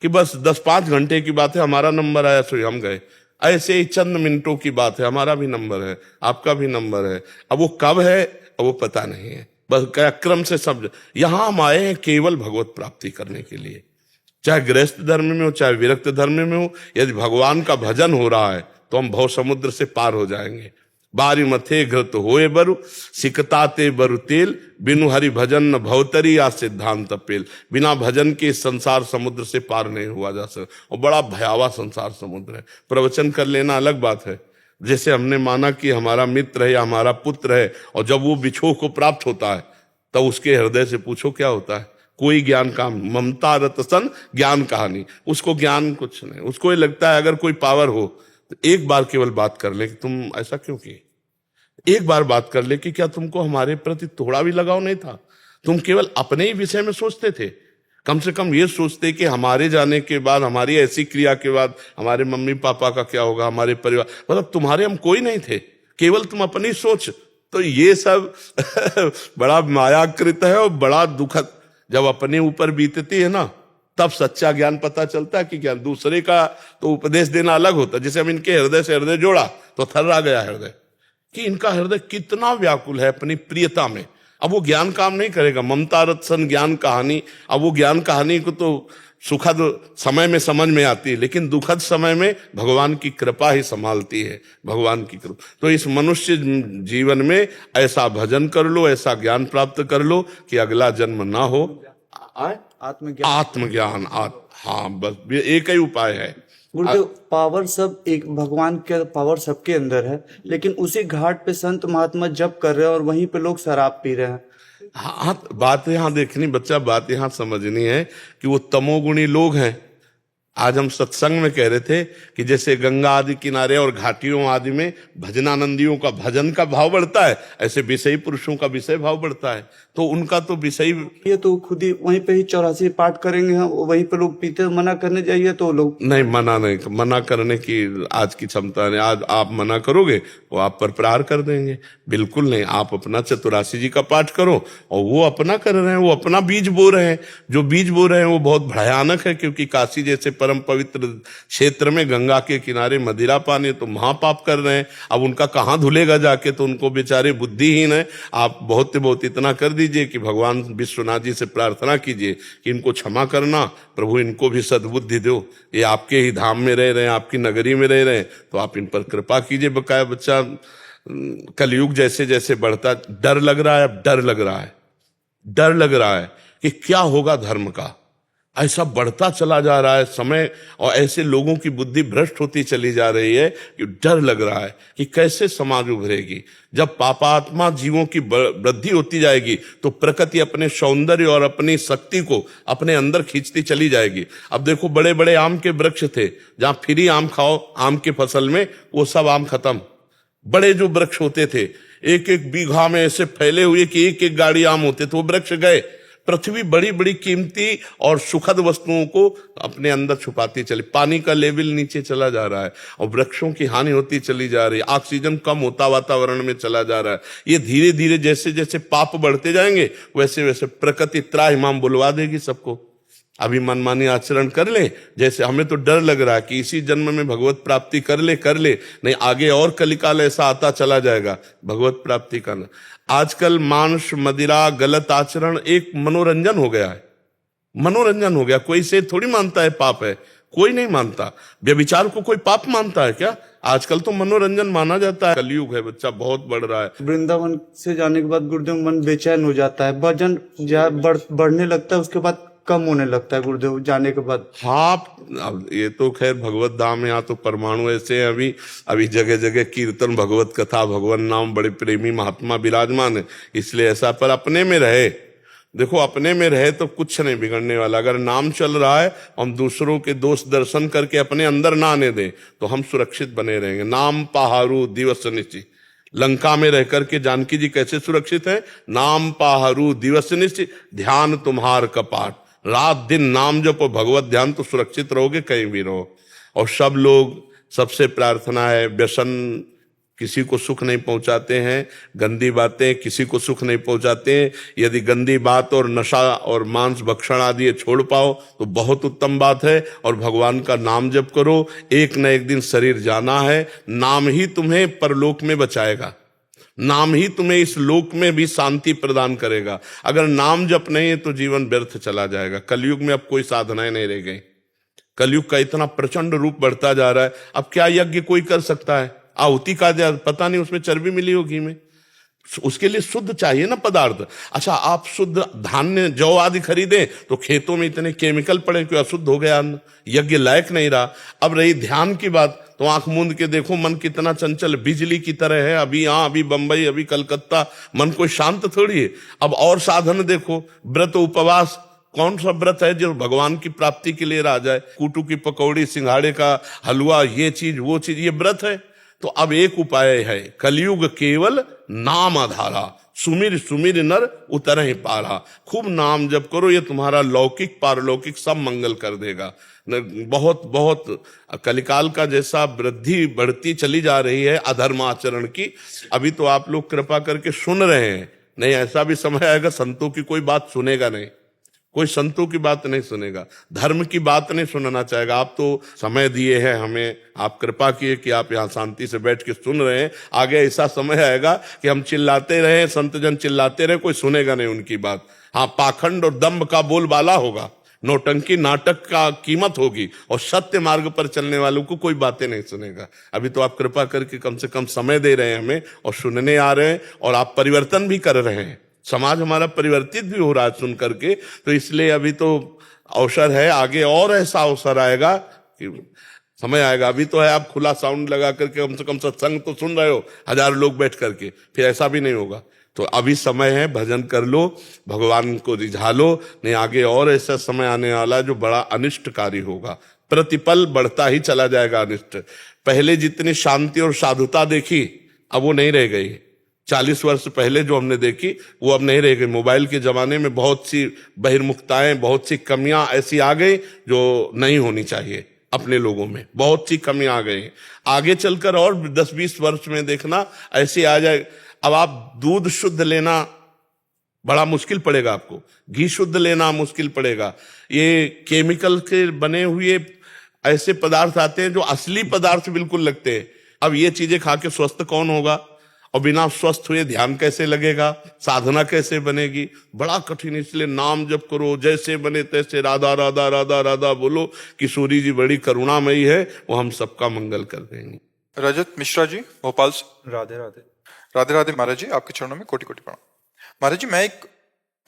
कि बस 10-5 घंटे की बात है, हमारा नंबर आया सो हम गए। ऐसे ही चंद मिनटों की बात है, हमारा भी नंबर है, आपका भी नंबर है। अब वो कब है अब वो पता नहीं है। बस क्या क्रम से सब यहां हम आए हैं केवल भगवत प्राप्ति करने के लिए। चाहे गृहस्थ धर्म में हो, चाहे विरक्त धर्म में हो, यदि भगवान का भजन हो रहा है तो हम भव समुद्र से पार हो जाएंगे। बारी मथे घृत होए बरु, सिकताते बरु तेल, बिनु हरि भजन न भवतरी या सिद्धांत पेल। बिना भजन के संसार समुद्र से पार नहीं हुआ जा सकता, और बड़ा भयावह संसार समुद्र है। प्रवचन कर लेना अलग बात है, जैसे हमने माना कि हमारा मित्र है या हमारा पुत्र है, और जब वो बिछोह को प्राप्त होता है तब उसके हृदय से पूछो क्या होता है? कोई ज्ञान काम, ममता रत सन ज्ञान कहानी। उसको ज्ञान कुछ नहीं, उसको ये लगता है अगर कोई पावर हो तो एक बार केवल बात कर ले कि तुम ऐसा क्यों किए। एक बार बात कर ले कि क्या तुमको हमारे प्रति थोड़ा भी लगाव नहीं था? तुम केवल अपने ही विषय में सोचते थे। कम से कम ये सोचते कि हमारे जाने के बाद, हमारी ऐसी क्रिया के बाद हमारे मम्मी पापा का क्या होगा, हमारे परिवार, मतलब तुम्हारे हम कोई नहीं थे, केवल तुम अपनी सोच। तो ये सब बड़ा मायाकृत है और बड़ा दुखद। जब अपने ऊपर बीतती है ना, तब सच्चा ज्ञान पता चलता है कि ज्ञान दूसरे का तो उपदेश देना अलग होता है। जैसे हम इनके हृदय से हृदय जोड़ा तो थर्रा गया हृदय कि इनका हृदय कितना व्याकुल है अपनी प्रियता में। अब वो ज्ञान काम नहीं करेगा, ममता रत सन ज्ञान कहानी। अब वो ज्ञान कहानी को तो सुखद समय में समझ में आती है, लेकिन दुखद समय में भगवान की कृपा ही संभालती है, भगवान की कृपा। तो इस मनुष्य जीवन में ऐसा भजन कर लो, ऐसा ज्ञान प्राप्त कर लो कि अगला जन्म ना हो। आत्मज्ञान। हाँ, बस एक ही उपाय है। गुरुदेव, पावर सब एक, भगवान के पावर सबके अंदर है, लेकिन उसी घाट पे संत महात्मा जप कर रहे हैं और वहीं पे लोग शराब पी रहे हैं। हाँ, बात यहाँ देखनी बच्चा, बात यहाँ समझनी है कि वो तमोगुणी लोग हैं। आज हम सत्संग में कह रहे थे कि जैसे गंगा आदि किनारे और घाटियों आदि में भजनानंदियों का भजन का भाव बढ़ता है, ऐसे विषयी पुरुषों का विषय भाव बढ़ता है। तो उनका तो विषय, ये तो खुद ही वहीं पे ही 84 पाठ करेंगे हम, वहीं पे लोग पीते, मना करने जाइए तो लोग नहीं, मना करने की आज की क्षमता नहीं। आज आप मना करोगे वो आप पर प्रहार कर देंगे। बिल्कुल नहीं, आप अपना 84 जी का पाठ करो, और वो अपना कर रहे हैं, वो अपना बीज बो रहे हैं। जो बीज बो रहे हैं वो बहुत भयानक है, क्योंकि काशी जैसे परम पवित्र क्षेत्र में गंगा के किनारे मदिरा पानी तो महापाप कर रहे हैं। अब उनका कहाँ धुलेगा जाके, तो उनको बेचारे बुद्धिहीन है। आप बहुत इतना कर दीजिए कि भगवान विश्वनाथ जी से प्रार्थना कीजिए कि इनको क्षमा करना, प्रभु इनको भी सद्बुद्धि दो, ये आपके ही धाम में रह रहे हैं, आपकी नगरी में रह रहे हैं, तो आप इन पर कृपा कीजिए। बकाया बच्चा, कलयुग जैसे जैसे बढ़ता, डर लग रहा है, अब डर लग रहा है कि क्या होगा धर्म का। ऐसा बढ़ता चला जा रहा है समय, और ऐसे लोगों की बुद्धि भ्रष्ट होती चली जा रही है कि डर लग रहा है कि कैसे समाज उभरेगी। जब पापात्मा जीवों की वृद्धि होती जाएगी तो प्रकृति अपने सौंदर्य और अपनी शक्ति को अपने अंदर खींचती चली जाएगी। अब देखो, बड़े बड़े आम के वृक्ष थे, जहां फ्री आम खाओ आम के फसल में, वो सब आम खत्म। बड़े जो वृक्ष होते थे, एक एक बीघा में ऐसे फैले हुए कि एक एक गाड़ी आम होते थे, वो वृक्ष गए। पृथ्वी बड़ी बड़ी कीमती और सुखद वस्तुओं को अपने अंदर छुपाती चली। पानी का लेवल नीचे चला जा रहा है और वृक्षों की हानि होती चली जा रही है। ऑक्सीजन कम होता वातावरण में चला जा रहा है। ये धीरे धीरे जैसे जैसे पाप बढ़ते जाएंगे वैसे वैसे प्रकृति त्राहिमाम बुलवा देगी सबको। अभी मनमानी आचरण कर ले, जैसे हमें तो डर लग रहा है कि इसी जन्म में भगवत प्राप्ति कर ले, नहीं आगे और कलिकाल ऐसा आता चला जाएगा भगवत प्राप्ति का ना। आजकल मांस मदिरा गलत आचरण एक मनोरंजन हो गया है, मनोरंजन हो गया। कोई इसे थोड़ी मानता है पाप है, कोई नहीं मानता। व्यभिचार को कोई पाप मानता है क्या? आजकल तो मनोरंजन माना जाता है। कलयुग है, बच्चा बहुत बढ़ रहा है। वृंदावन से जाने के बाद गुरुदेव मन बेचैन हो जाता है, वजन बढ़ने लगता है, उसके बाद कम होने लगता है गुरुदेव जाने के बाद। हाँ, अब ये तो खैर भगवत धाम, यहाँ तो परमाणु ऐसे हैं। अभी जगह जगह कीर्तन, भगवत कथा, भगवान नाम, बड़े प्रेमी महात्मा विराजमान है, इसलिए ऐसा। पर अपने में रहे, देखो अपने में रहे तो कुछ नहीं बिगड़ने वाला। अगर नाम चल रहा है, हम दूसरों के दोष दर्शन करके अपने अंदर ना आने दें तो हम सुरक्षित बने रहेंगे। नाम पाहारू दिवस निश्चित। लंका में रह करके जानकी जी कैसे सुरक्षित है? नाम पाहारू दिवस निश्चित, ध्यान तुम्हार कपाट। रात दिन नाम जपो, भगवत ध्यान, तो सुरक्षित रहोगे कहीं भी रहो। और सब लोग, सबसे प्रार्थना है, व्यसन किसी को सुख नहीं पहुंचाते हैं, गंदी बातें किसी को सुख नहीं पहुंचाते हैं। यदि गंदी बात और नशा और मांस भक्षण आदि छोड़ पाओ तो बहुत उत्तम बात है। और भगवान का नाम जप करो, एक न एक दिन शरीर जाना है। नाम ही तुम्हें परलोक में बचाएगा, नाम ही तुम्हें इस लोक में भी शांति प्रदान करेगा। अगर नाम जप नहीं है तो जीवन व्यर्थ चला जाएगा। कलयुग में अब कोई साधनाएं नहीं रह गई। कलयुग का इतना प्रचंड रूप बढ़ता जा रहा है। अब क्या यज्ञ कोई कर सकता है? आहुति का पता नहीं उसमें चर्बी मिली होगी में, उसके लिए शुद्ध चाहिए ना पदार्थ। अच्छा, आप शुद्ध धान्य जौ आदि खरीदें तो खेतों में इतने केमिकल पड़े कि अशुद्ध हो गया अन्न, यज्ञ लायक नहीं रहा। अब रही ध्यान की बात, तो आंख मूंद के देखो, मन कितना चंचल, बिजली की तरह है। अभी यहाँ, अभी बंबई, अभी कलकत्ता, मन कोई शांत थोड़ी है। अब और साधन देखो, व्रत उपवास, कौन सा व्रत है जो भगवान की प्राप्ति के लिए रह जाए? कूटू की पकौड़ी, सिंघाड़े का हलवा, ये चीज वो चीज, ये व्रत है? तो अब एक उपाय है, कलयुग केवल नाम आधारा, सुमिर सुमिर नर उतर ही पारा। खूब नाम जप करो, ये तुम्हारा लौकिक पारलौकिक सब मंगल कर देगा। बहुत बहुत कलिकाल का जैसा वृद्धि बढ़ती चली जा रही है अधर्म आचरण की, अभी तो आप लोग कृपा करके सुन रहे हैं, नहीं ऐसा भी समय आएगा संतों की कोई बात सुनेगा नहीं, कोई संतों की बात नहीं सुनेगा, धर्म की बात नहीं सुनना चाहेगा। आप तो समय दिए हैं हमें, आप कृपा किए कि आप यहाँ शांति से बैठ के सुन रहे हैं। आगे ऐसा समय आएगा कि हम चिल्लाते रहे, संत जन चिल्लाते रहे, कोई सुनेगा नहीं उनकी बात। हाँ, पाखंड और दंभ का बोलबाला होगा, नौटंकी नाटक का कीमत होगी, और सत्य मार्ग पर चलने वालों को कोई बातें नहीं सुनेगा। अभी तो आप कृपा करके कम से कम समय दे रहे हैं हमें, और सुनने आ रहे हैं, और आप परिवर्तन भी कर रहे हैं। समाज हमारा परिवर्तित भी हो रहा है सुन करके, तो इसलिए अभी तो अवसर है, आगे और ऐसा अवसर आएगा कि समय आएगा। अभी तो है आप खुला साउंड लगा करके कम से कम सत्संग तो सुन रहे हो, 1000 लोग बैठ करके, फिर ऐसा भी नहीं होगा। तो अभी समय है, भजन कर लो, भगवान को रिझा लो, नहीं आगे और ऐसा समय आने वाला है जो बड़ा अनिष्टकारी होगा। प्रतिपल बढ़ता ही चला जाएगा अनिष्ट। पहले जितनी शांति और साधुता देखी अब वो नहीं रह गई। 40 वर्ष पहले जो हमने देखी वो अब नहीं रह गई। मोबाइल के जमाने में बहुत सी बहिर्मुखताएं, बहुत सी कमियां ऐसी आ गई जो नहीं होनी चाहिए अपने लोगों में, बहुत सी कमियां आ गई। आगे चलकर और 10-20 वर्ष में देखना ऐसे आ जाए। अब आप दूध शुद्ध लेना बड़ा मुश्किल पड़ेगा, आपको घी शुद्ध लेना मुश्किल पड़ेगा। ये केमिकल के बने हुए ऐसे पदार्थ आते हैं जो असली पदार्थ बिल्कुल लगते हैं। अब ये चीजें खा के स्वस्थ कौन होगा? और बिना स्वस्थ हुए ध्यान कैसे लगेगा? साधना कैसे बनेगी? बड़ा कठिन। इसलिए नाम जप करो, जैसे बने तैसे राधा राधा राधा राधा बोलो। किशोरी जी बड़ी करुणामयी है, वो हम सबका मंगल कर देंगे। रजत मिश्रा जी भोपाल से। राधे राधे। राधे राधे महाराज जी, आपके चरणों में कोटि कोटि प्रणाम। महाराज जी, मैं एक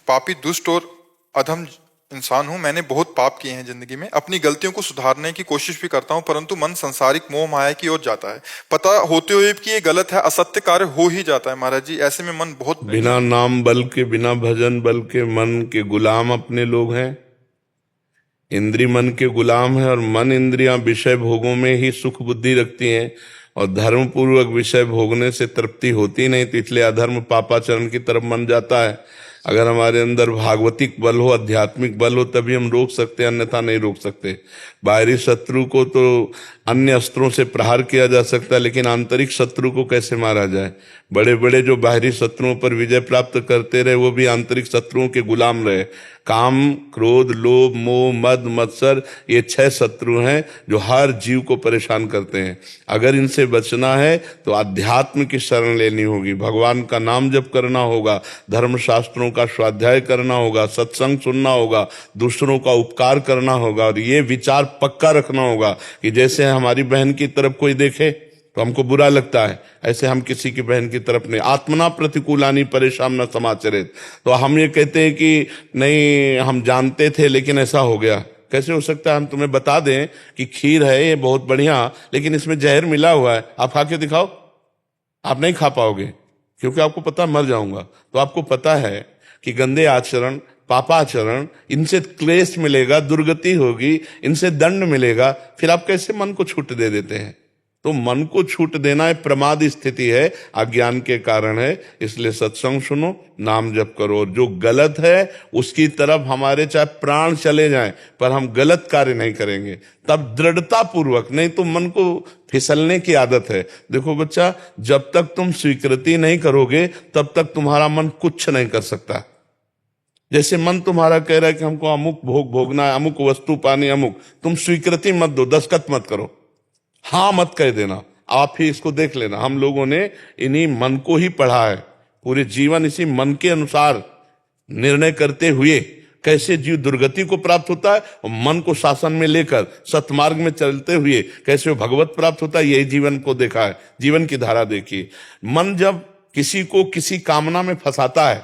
पापी, दुष्ट और अधम इंसान हूं, मैंने बहुत पाप किए हैं जिंदगी में, अपनी गलतियों को सुधारने की कोशिश भी करता हूं, परंतु मन संसारिक मोह माया की ओर जाता है। पता होते हुए भी कि ये गलत है, असत्य कार्य हो ही जाता है महाराज जी। ऐसे में मन बहुत बिना नाम बल के, बिना भजन बल के मन के गुलाम अपने लोग हैं। इंद्री मन के गुलाम है और मन इंद्रियां विषय भोगों में ही सुख बुद्धि रखती हैं और धर्म पूर्वक विषय भोगने से तृप्ति होती नहीं, तो इसलिए अधर्म पापाचरण की तरफ मन जाता है। अगर हमारे अंदर भागवतिक बल हो, आध्यात्मिक बल हो, तभी हम रोक सकते हैं, अन्यथा नहीं रोक सकते। बाहरी शत्रु को तो अन्य अस्त्रों से प्रहार किया जा सकता है, लेकिन आंतरिक शत्रु को कैसे मारा जाए? बड़े बड़े जो बाहरी शत्रुओं पर विजय प्राप्त करते रहे, वो भी आंतरिक शत्रुओं के गुलाम रहे। काम, क्रोध, लोभ, मोह, मद, मत्सर, ये 6 शत्रु हैं जो हर जीव को परेशान करते हैं। अगर इनसे बचना है तो अध्यात्म की शरण लेनी होगी, भगवान का नाम जप करना होगा, धर्मशास्त्रों का स्वाध्याय करना होगा, सत्संग सुनना होगा, दूसरों का उपकार करना होगा और ये विचार पक्का रखना होगा कि जैसे हमारी बहन की तरफ कोई देखे तो हमको बुरा लगता है, ऐसे हम किसी की बहन की तरफ नहीं। आत्मना प्रतिकूलानी परेशान न समाचरित। तो हम ये कहते हैं कि नहीं हम जानते थे लेकिन ऐसा हो गया। कैसे हो सकता है? हम तुम्हें बता दें कि खीर है ये बहुत बढ़िया, लेकिन इसमें जहर मिला हुआ है, आप खा के दिखाओ, आप नहीं खा पाओगे क्योंकि आपको पता मर जाऊंगा। तो आपको पता है कि गंदे आचरण, पापाचरण, इनसे क्लेश मिलेगा, दुर्गति होगी, इनसे दंड मिलेगा, फिर आप कैसे मन को छूट दे देते हैं? तो मन को छूट देना एक प्रमाद स्थिति है, अज्ञान के कारण है। इसलिए सत्संग सुनो, नाम जप करो, और जो गलत है उसकी तरफ हमारे चाहे प्राण चले जाएं पर हम गलत कार्य नहीं करेंगे, तब दृढ़ता पूर्वक। नहीं तो मन को फिसलने की आदत है। देखो बच्चा, जब तक तुम स्वीकृति नहीं करोगे तब तक तुम्हारा मन कुछ नहीं कर सकता। जैसे मन तुम्हारा कह रहा है कि हमको अमुक भोग भोगना है, अमुक वस्तु पानी, अमुक, तुम स्वीकृति मत दो, दस्तखत मत करो, हाँ मत कह देना, आप ही इसको देख लेना। हम लोगों ने इन्हीं मन को ही पढ़ा है, पूरे जीवन इसी मन के अनुसार निर्णय करते हुए कैसे जीव दुर्गति को प्राप्त होता है और मन को शासन में लेकर सतमार्ग में चलते हुए कैसे वो भगवत प्राप्त होता है, यही जीवन को देखा है, जीवन की धारा देखी। मन जब किसी को किसी कामना में फंसाता है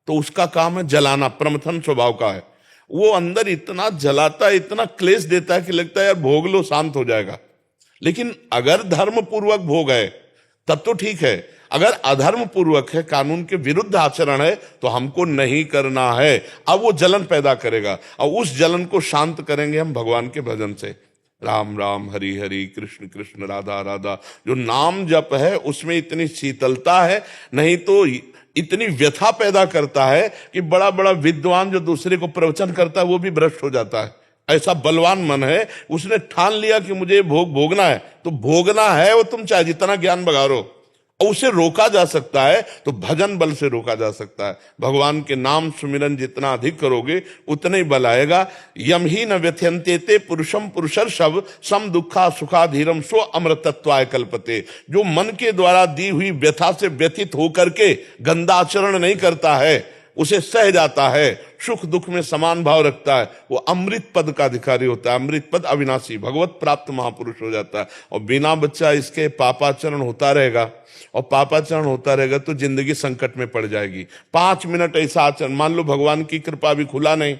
तो उसका काम है जलाना, प्रमथन स्वभाव का है। वो अंदर इतना जलाता है, इतना क्लेश देता है कि लगता है यार भोग लो, शांत हो जाएगा। लेकिन अगर धर्म पूर्वक भोग है तब तो ठीक है, अगर अधर्म पूर्वक है, कानून के विरुद्ध आचरण है, तो हमको नहीं करना है। अब वो जलन पैदा करेगा और उस जलन को शांत करेंगे हम भगवान के भजन से। राम राम हरि हरि, कृष्ण कृष्ण राधा राधा, जो नाम जप है उसमें इतनी शीतलता है, नहीं तो इतनी व्यथा पैदा करता है कि बड़ा बड़ा विद्वान जो दूसरे को प्रवचन करता है वो भी भ्रष्ट हो जाता है। ऐसा बलवान मन है, उसने ठान लिया कि मुझे भोग भोगना है, तो भोगना है वो, तुम चाहे जितना ज्ञान बघारो। और उसे रोका जा सकता है तो भजन बल से रोका जा सकता है। भगवान के नाम सुमिरन जितना अधिक करोगे उतना ही बल आएगा। यम ही न व्यथयन्ते ते पुरुषम पुरुषर शव सम दुखा सुखा धीरम सो अमृतत्वाय कल्पते। जो मन के द्वारा दी हुई व्यथा से व्यथित होकर के गंदा आचरण नहीं करता है, उसे सह जाता है, सुख दुख में समान भाव रखता है, वो अमृत पद का अधिकारी होता है। अमृत पद अविनाशी, भगवत प्राप्त महापुरुष हो जाता है। और बिना बच्चा इसके पापाचरण होता रहेगा, और पापाचरण होता रहेगा तो जिंदगी संकट में पड़ जाएगी। 5 मिनट ऐसा आचरण, मान लो भगवान की कृपा भी खुला नहीं,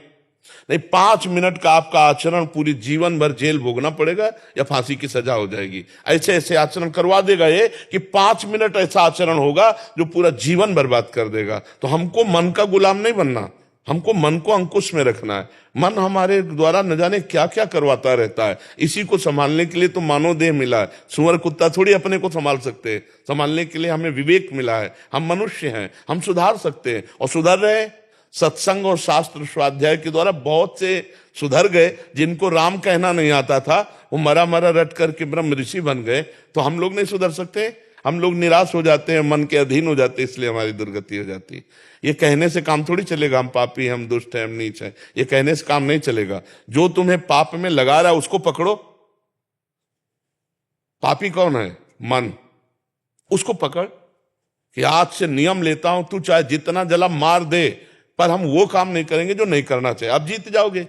5 मिनट का आपका आचरण पूरी जीवन भर जेल भोगना पड़ेगा या फांसी की सजा हो जाएगी। ऐसे ऐसे आचरण करवा देगा ये कि 5 मिनट ऐसा आचरण होगा जो पूरा जीवन बर्बाद कर देगा। तो हमको मन का गुलाम नहीं बनना, हमको मन को अंकुश में रखना है। मन हमारे द्वारा न जाने क्या क्या करवाता रहता है, इसी को संभालने के लिए तो मानव देह मिला है। सुअर कुत्ता थोड़ी अपने को संभाल सकते हैं, संभालने के लिए हमें विवेक मिला है। हम मनुष्य हैं, हम सुधार सकते हैं और सुधर रहे हैं। सत्संग और शास्त्र स्वाध्याय के द्वारा बहुत से सुधर गए, जिनको राम कहना नहीं आता था वो मरा मरा रट करके ब्रह्म ऋषि बन गए। तो हम लोग नहीं सुधर सकते? हम लोग निराश हो जाते हैं, मन के अधीन हो जाते हैं, इसलिए हमारी दुर्गति हो जाती है। ये कहने से काम थोड़ी चलेगा, हम पापी, हम दुष्ट हैं, हम नीच हैं, ये कहने से काम नहीं चलेगा। जो तुम्हें पाप में लगा रहा है उसको पकड़ो। पापी कौन है? मन। उसको पकड़ कि आज से नियम लेता हूं, तू चाहे जितना जला मार दे, पर हम वो काम नहीं करेंगे जो नहीं करना चाहिए। आप जीत जाओगे।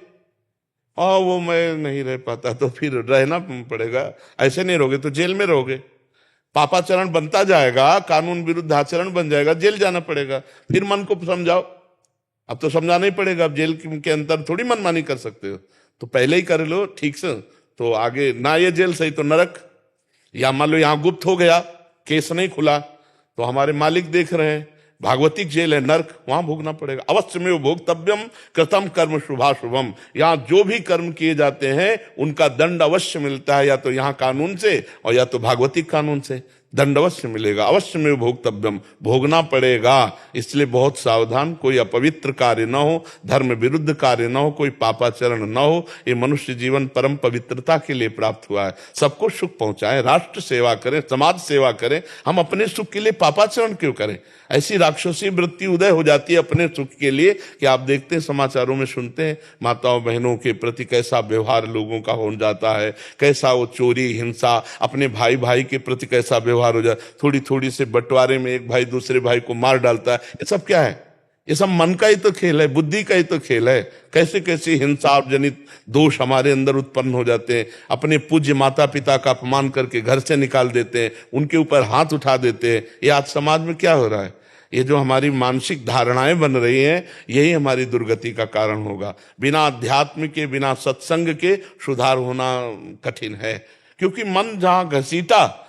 और वो मैं नहीं रह पाता तो फिर रहना पड़ेगा। ऐसे नहीं रहोगे तो जेल में रहोगे, पापाचरण बनता जाएगा, कानून विरुद्ध आचरण बन जाएगा, जेल जाना पड़ेगा। फिर मन को समझाओ, अब तो समझाना ही पड़ेगा, अब जेल के अंदर थोड़ी मनमानी कर सकते हो, तो पहले ही कर लो ठीक से, तो आगे ना ये जेल सही तो नरक। या मान लो यहाँ गुप्त हो गया, केस नहीं खुला, तो हमारे मालिक देख रहे हैं, भागवतिक जेल है, नरक, वहां भोगना पड़ेगा। अवश्य में भोक्तव्यम कृतम कर्म शुभाशुभम, यहाँ जो भी कर्म किए जाते हैं उनका दंड अवश्य मिलता है, या तो यहाँ कानून से और या तो भागवतिक कानून से दंड अवश्य मिलेगा। अवश्य में भोक्तव्यम, भोगना पड़ेगा। इसलिए बहुत सावधान, कोई अपवित्र कार्य न हो, धर्म विरुद्ध कार्य न हो, कोई पापाचरण न हो। ये मनुष्य जीवन परम पवित्रता के लिए प्राप्त हुआ है। सबको सुख पहुंचाएं, राष्ट्र सेवा करें, समाज सेवा करें, हम अपने सुख के लिए पापाचरण क्यों करें? ऐसी राक्षसी वृत्ति उदय हो जाती है अपने सुख के लिए कि आप देखते हैं, समाचारों में सुनते हैं, माताओं बहनों के प्रति कैसा व्यवहार लोगों का हो जाता है, कैसा वो चोरी हिंसा, अपने भाई भाई के प्रति कैसा व्यवहार हो जाए, थोड़ी थोड़ी से बंटवारे में एक भाई दूसरे भाई को मार डालता है। ये सब क्या है? ये सब मन का ही तो खेल है, बुद्धि का ही तो खेल है। कैसे कैसे हिंसा जनित दोष हमारे अंदर उत्पन्न हो जाते हैं। अपने पूज्य माता पिता का अपमान करके घर से निकाल देते हैं, उनके ऊपर हाथ उठा देते हैं। ये आज समाज में क्या हो रहा है? ये जो हमारी मानसिक धारणाएं बन रही हैं, यही हमारी दुर्गति का कारण होगा। बिना अध्यात्म के, बिना सत्संग के सुधार होना कठिन है। क्योंकि मन जहां घसीटा,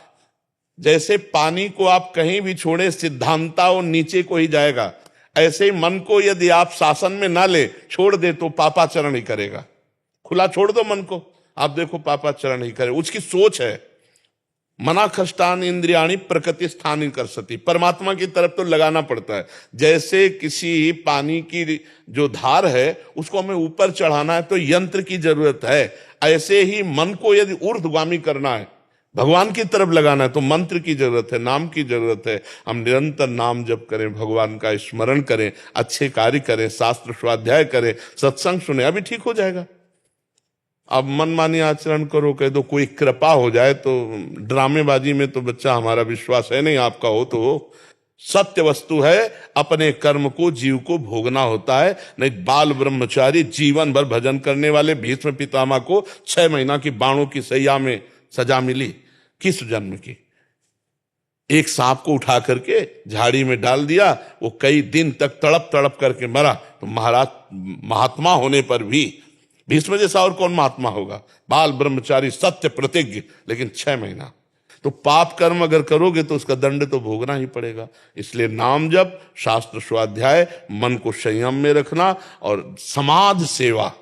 जैसे पानी को आप कहीं भी छोड़े सिद्धांता वो नीचे को ही जाएगा, ऐसे ही मन को यदि आप शासन में ना ले, छोड़ दे तो पापाचरण ही करेगा। खुला छोड़ दो मन को, आप देखो पापाचरण ही करे। उसकी सोच है मना खष्टान इंद्रियाणी प्रकृति स्थानी कर सती, परमात्मा की तरफ तो लगाना पड़ता है। जैसे किसी पानी की जो धार है उसको हमें ऊपर चढ़ाना है तो यंत्र की जरूरत है, ऐसे ही मन को यदि ऊर्ध्वगामी करना है, भगवान की तरफ लगाना है, तो मंत्र की जरूरत है, नाम की जरूरत है। हम निरंतर नाम जप करें, भगवान का स्मरण करें, अच्छे कार्य करें, शास्त्र स्वाध्याय करें, सत्संग सुने, अभी ठीक हो जाएगा। अब मनमानी आचरण करो, कह दो कोई कृपा हो जाए, तो ड्रामेबाजी में तो बच्चा हमारा विश्वास है नहीं, आपका हो तो हो। सत्य वस्तु है, अपने कर्म को जीव को भोगना होता है। नहीं बाल ब्रह्मचारी जीवन भर भजन करने वाले भीष्म पितामह को 6 महीना की बाणों की सैया में सजा मिली। किस जन्म की? एक सांप को उठा करके झाड़ी में डाल दिया, वो कई दिन तक तड़प तड़प करके मरा। तो महाराज महात्मा होने पर भी भीष्म जैसा और कौन महात्मा होगा? बाल ब्रह्मचारी सत्य प्रतिज्ञ, लेकिन 6 महीना। तो पाप कर्म अगर करोगे तो उसका दंड तो भोगना ही पड़ेगा। इसलिए नाम जप, शास्त्र स्वाध्याय, मन को संयम में रखना और समाज सेवा।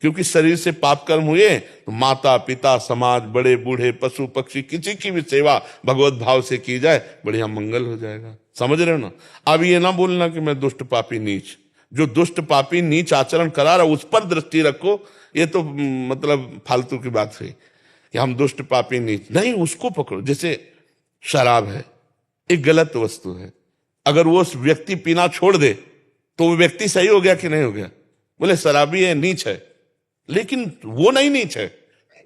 क्योंकि शरीर से पाप कर्म हुए तो माता पिता समाज, बड़े बूढ़े पशु पक्षी, किसी की भी सेवा भगवत भाव से की जाए, बढ़िया मंगल हो जाएगा। समझ रहे हो ना? अब ये ना बोलना कि मैं दुष्ट पापी नीच, जो दुष्ट पापी नीच आचरण करा रहा उस पर दृष्टि रखो। ये तो मतलब फालतू की बात हुई कि हम दुष्ट पापी नीच नहीं, उसको पकड़ो। जैसे शराब है, एक गलत वस्तु है, अगर वो व्यक्ति पीना छोड़ दे तो वो व्यक्ति सही हो गया कि नहीं हो गया? बोले शराबी है, नीच है, लेकिन वो नहीं नीच है,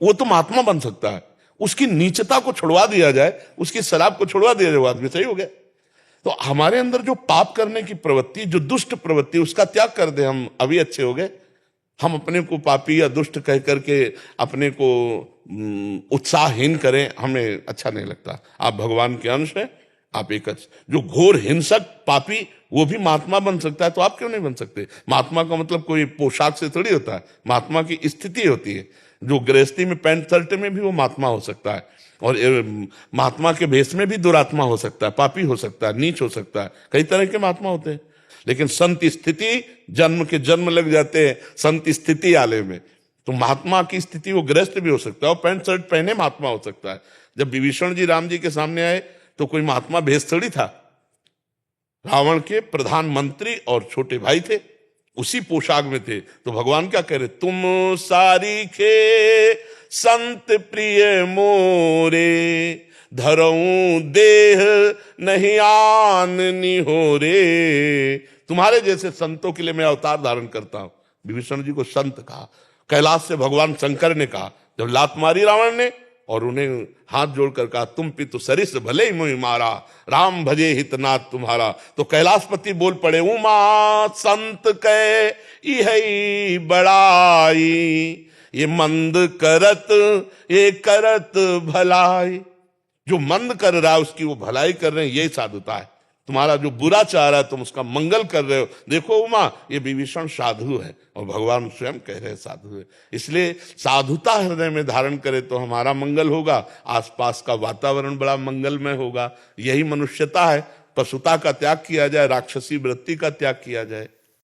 वो तो महात्मा बन सकता है। उसकी नीचता को छुड़वा दिया जाए, उसकी शराब को छुड़वा दिया जाए, वो आदमी सही हो गया। तो हमारे अंदर जो पाप करने की प्रवृत्ति, जो दुष्ट प्रवृत्ति, उसका त्याग कर दे, हम अभी अच्छे हो गए। हम अपने को पापी या दुष्ट कह करके अपने को उत्साहहीन करें, हमें अच्छा नहीं लगता। आप भगवान के अंश हैं, आप एक जो घोर हिंसक पापी वो भी महात्मा बन सकता है, तो आप क्यों नहीं बन सकते? महात्मा का मतलब कोई पोशाक से थोड़ी होता है, महात्मा की स्थिति होती है। जो गृहस्थी में पैंट शर्ट में भी वो महात्मा हो सकता है, और महात्मा के भेष में भी दुरात्मा हो सकता है, पापी हो सकता है, नीच हो सकता है, कई तरह के महात्मा होते हैं। लेकिन संत स्थिति, जन्म के जन्म लग जाते हैं संत स्थिति आले में, तो महात्मा की स्थिति वो गृहस्थ भी हो सकता है और पैंट शर्ट पहने महात्मा हो सकता है। जब विभीषण जी राम जी के सामने आए तो कोई महात्मा भेष थोड़ी था, रावण के प्रधानमंत्री और छोटे भाई थे, उसी पोशाक में थे। तो भगवान क्या कह रहे? तुम सारी खे संत प्रिय मोरे, धरऊं देह नहीं आन निहोरे। तुम्हारे जैसे संतों के लिए मैं अवतार धारण करता हूं। विभीषण जी को संत कहा। कैलाश से भगवान शंकर ने कहा, जब लात मारी रावण ने और उन्हें हाथ जोड़कर कहा, तुम पितु सरिस भले ही मुहि मारा, राम भजे हितनाथ तुम्हारा। तो कैलाशपति बोल पड़े, उमा संत कै इहै बड़ाई, ये मंद करत ये करत भलाई। जो मंद कर रहा है उसकी वो भलाई कर रहे हैं, यही साधुता है। तुम्हारा जो बुरा चाह रहा है तुम उसका मंगल कर रहे हो। देखो उमा, ये विभीषण साधु है और भगवान स्वयं कह रहे हैं साधु है। इसलिए साधुता हृदय में धारण करे तो हमारा मंगल होगा, आसपास का वातावरण बड़ा मंगलमय होगा। यही मनुष्यता है। पशुता का त्याग किया जाए, राक्षसी वृत्ति का त्याग किया जाए।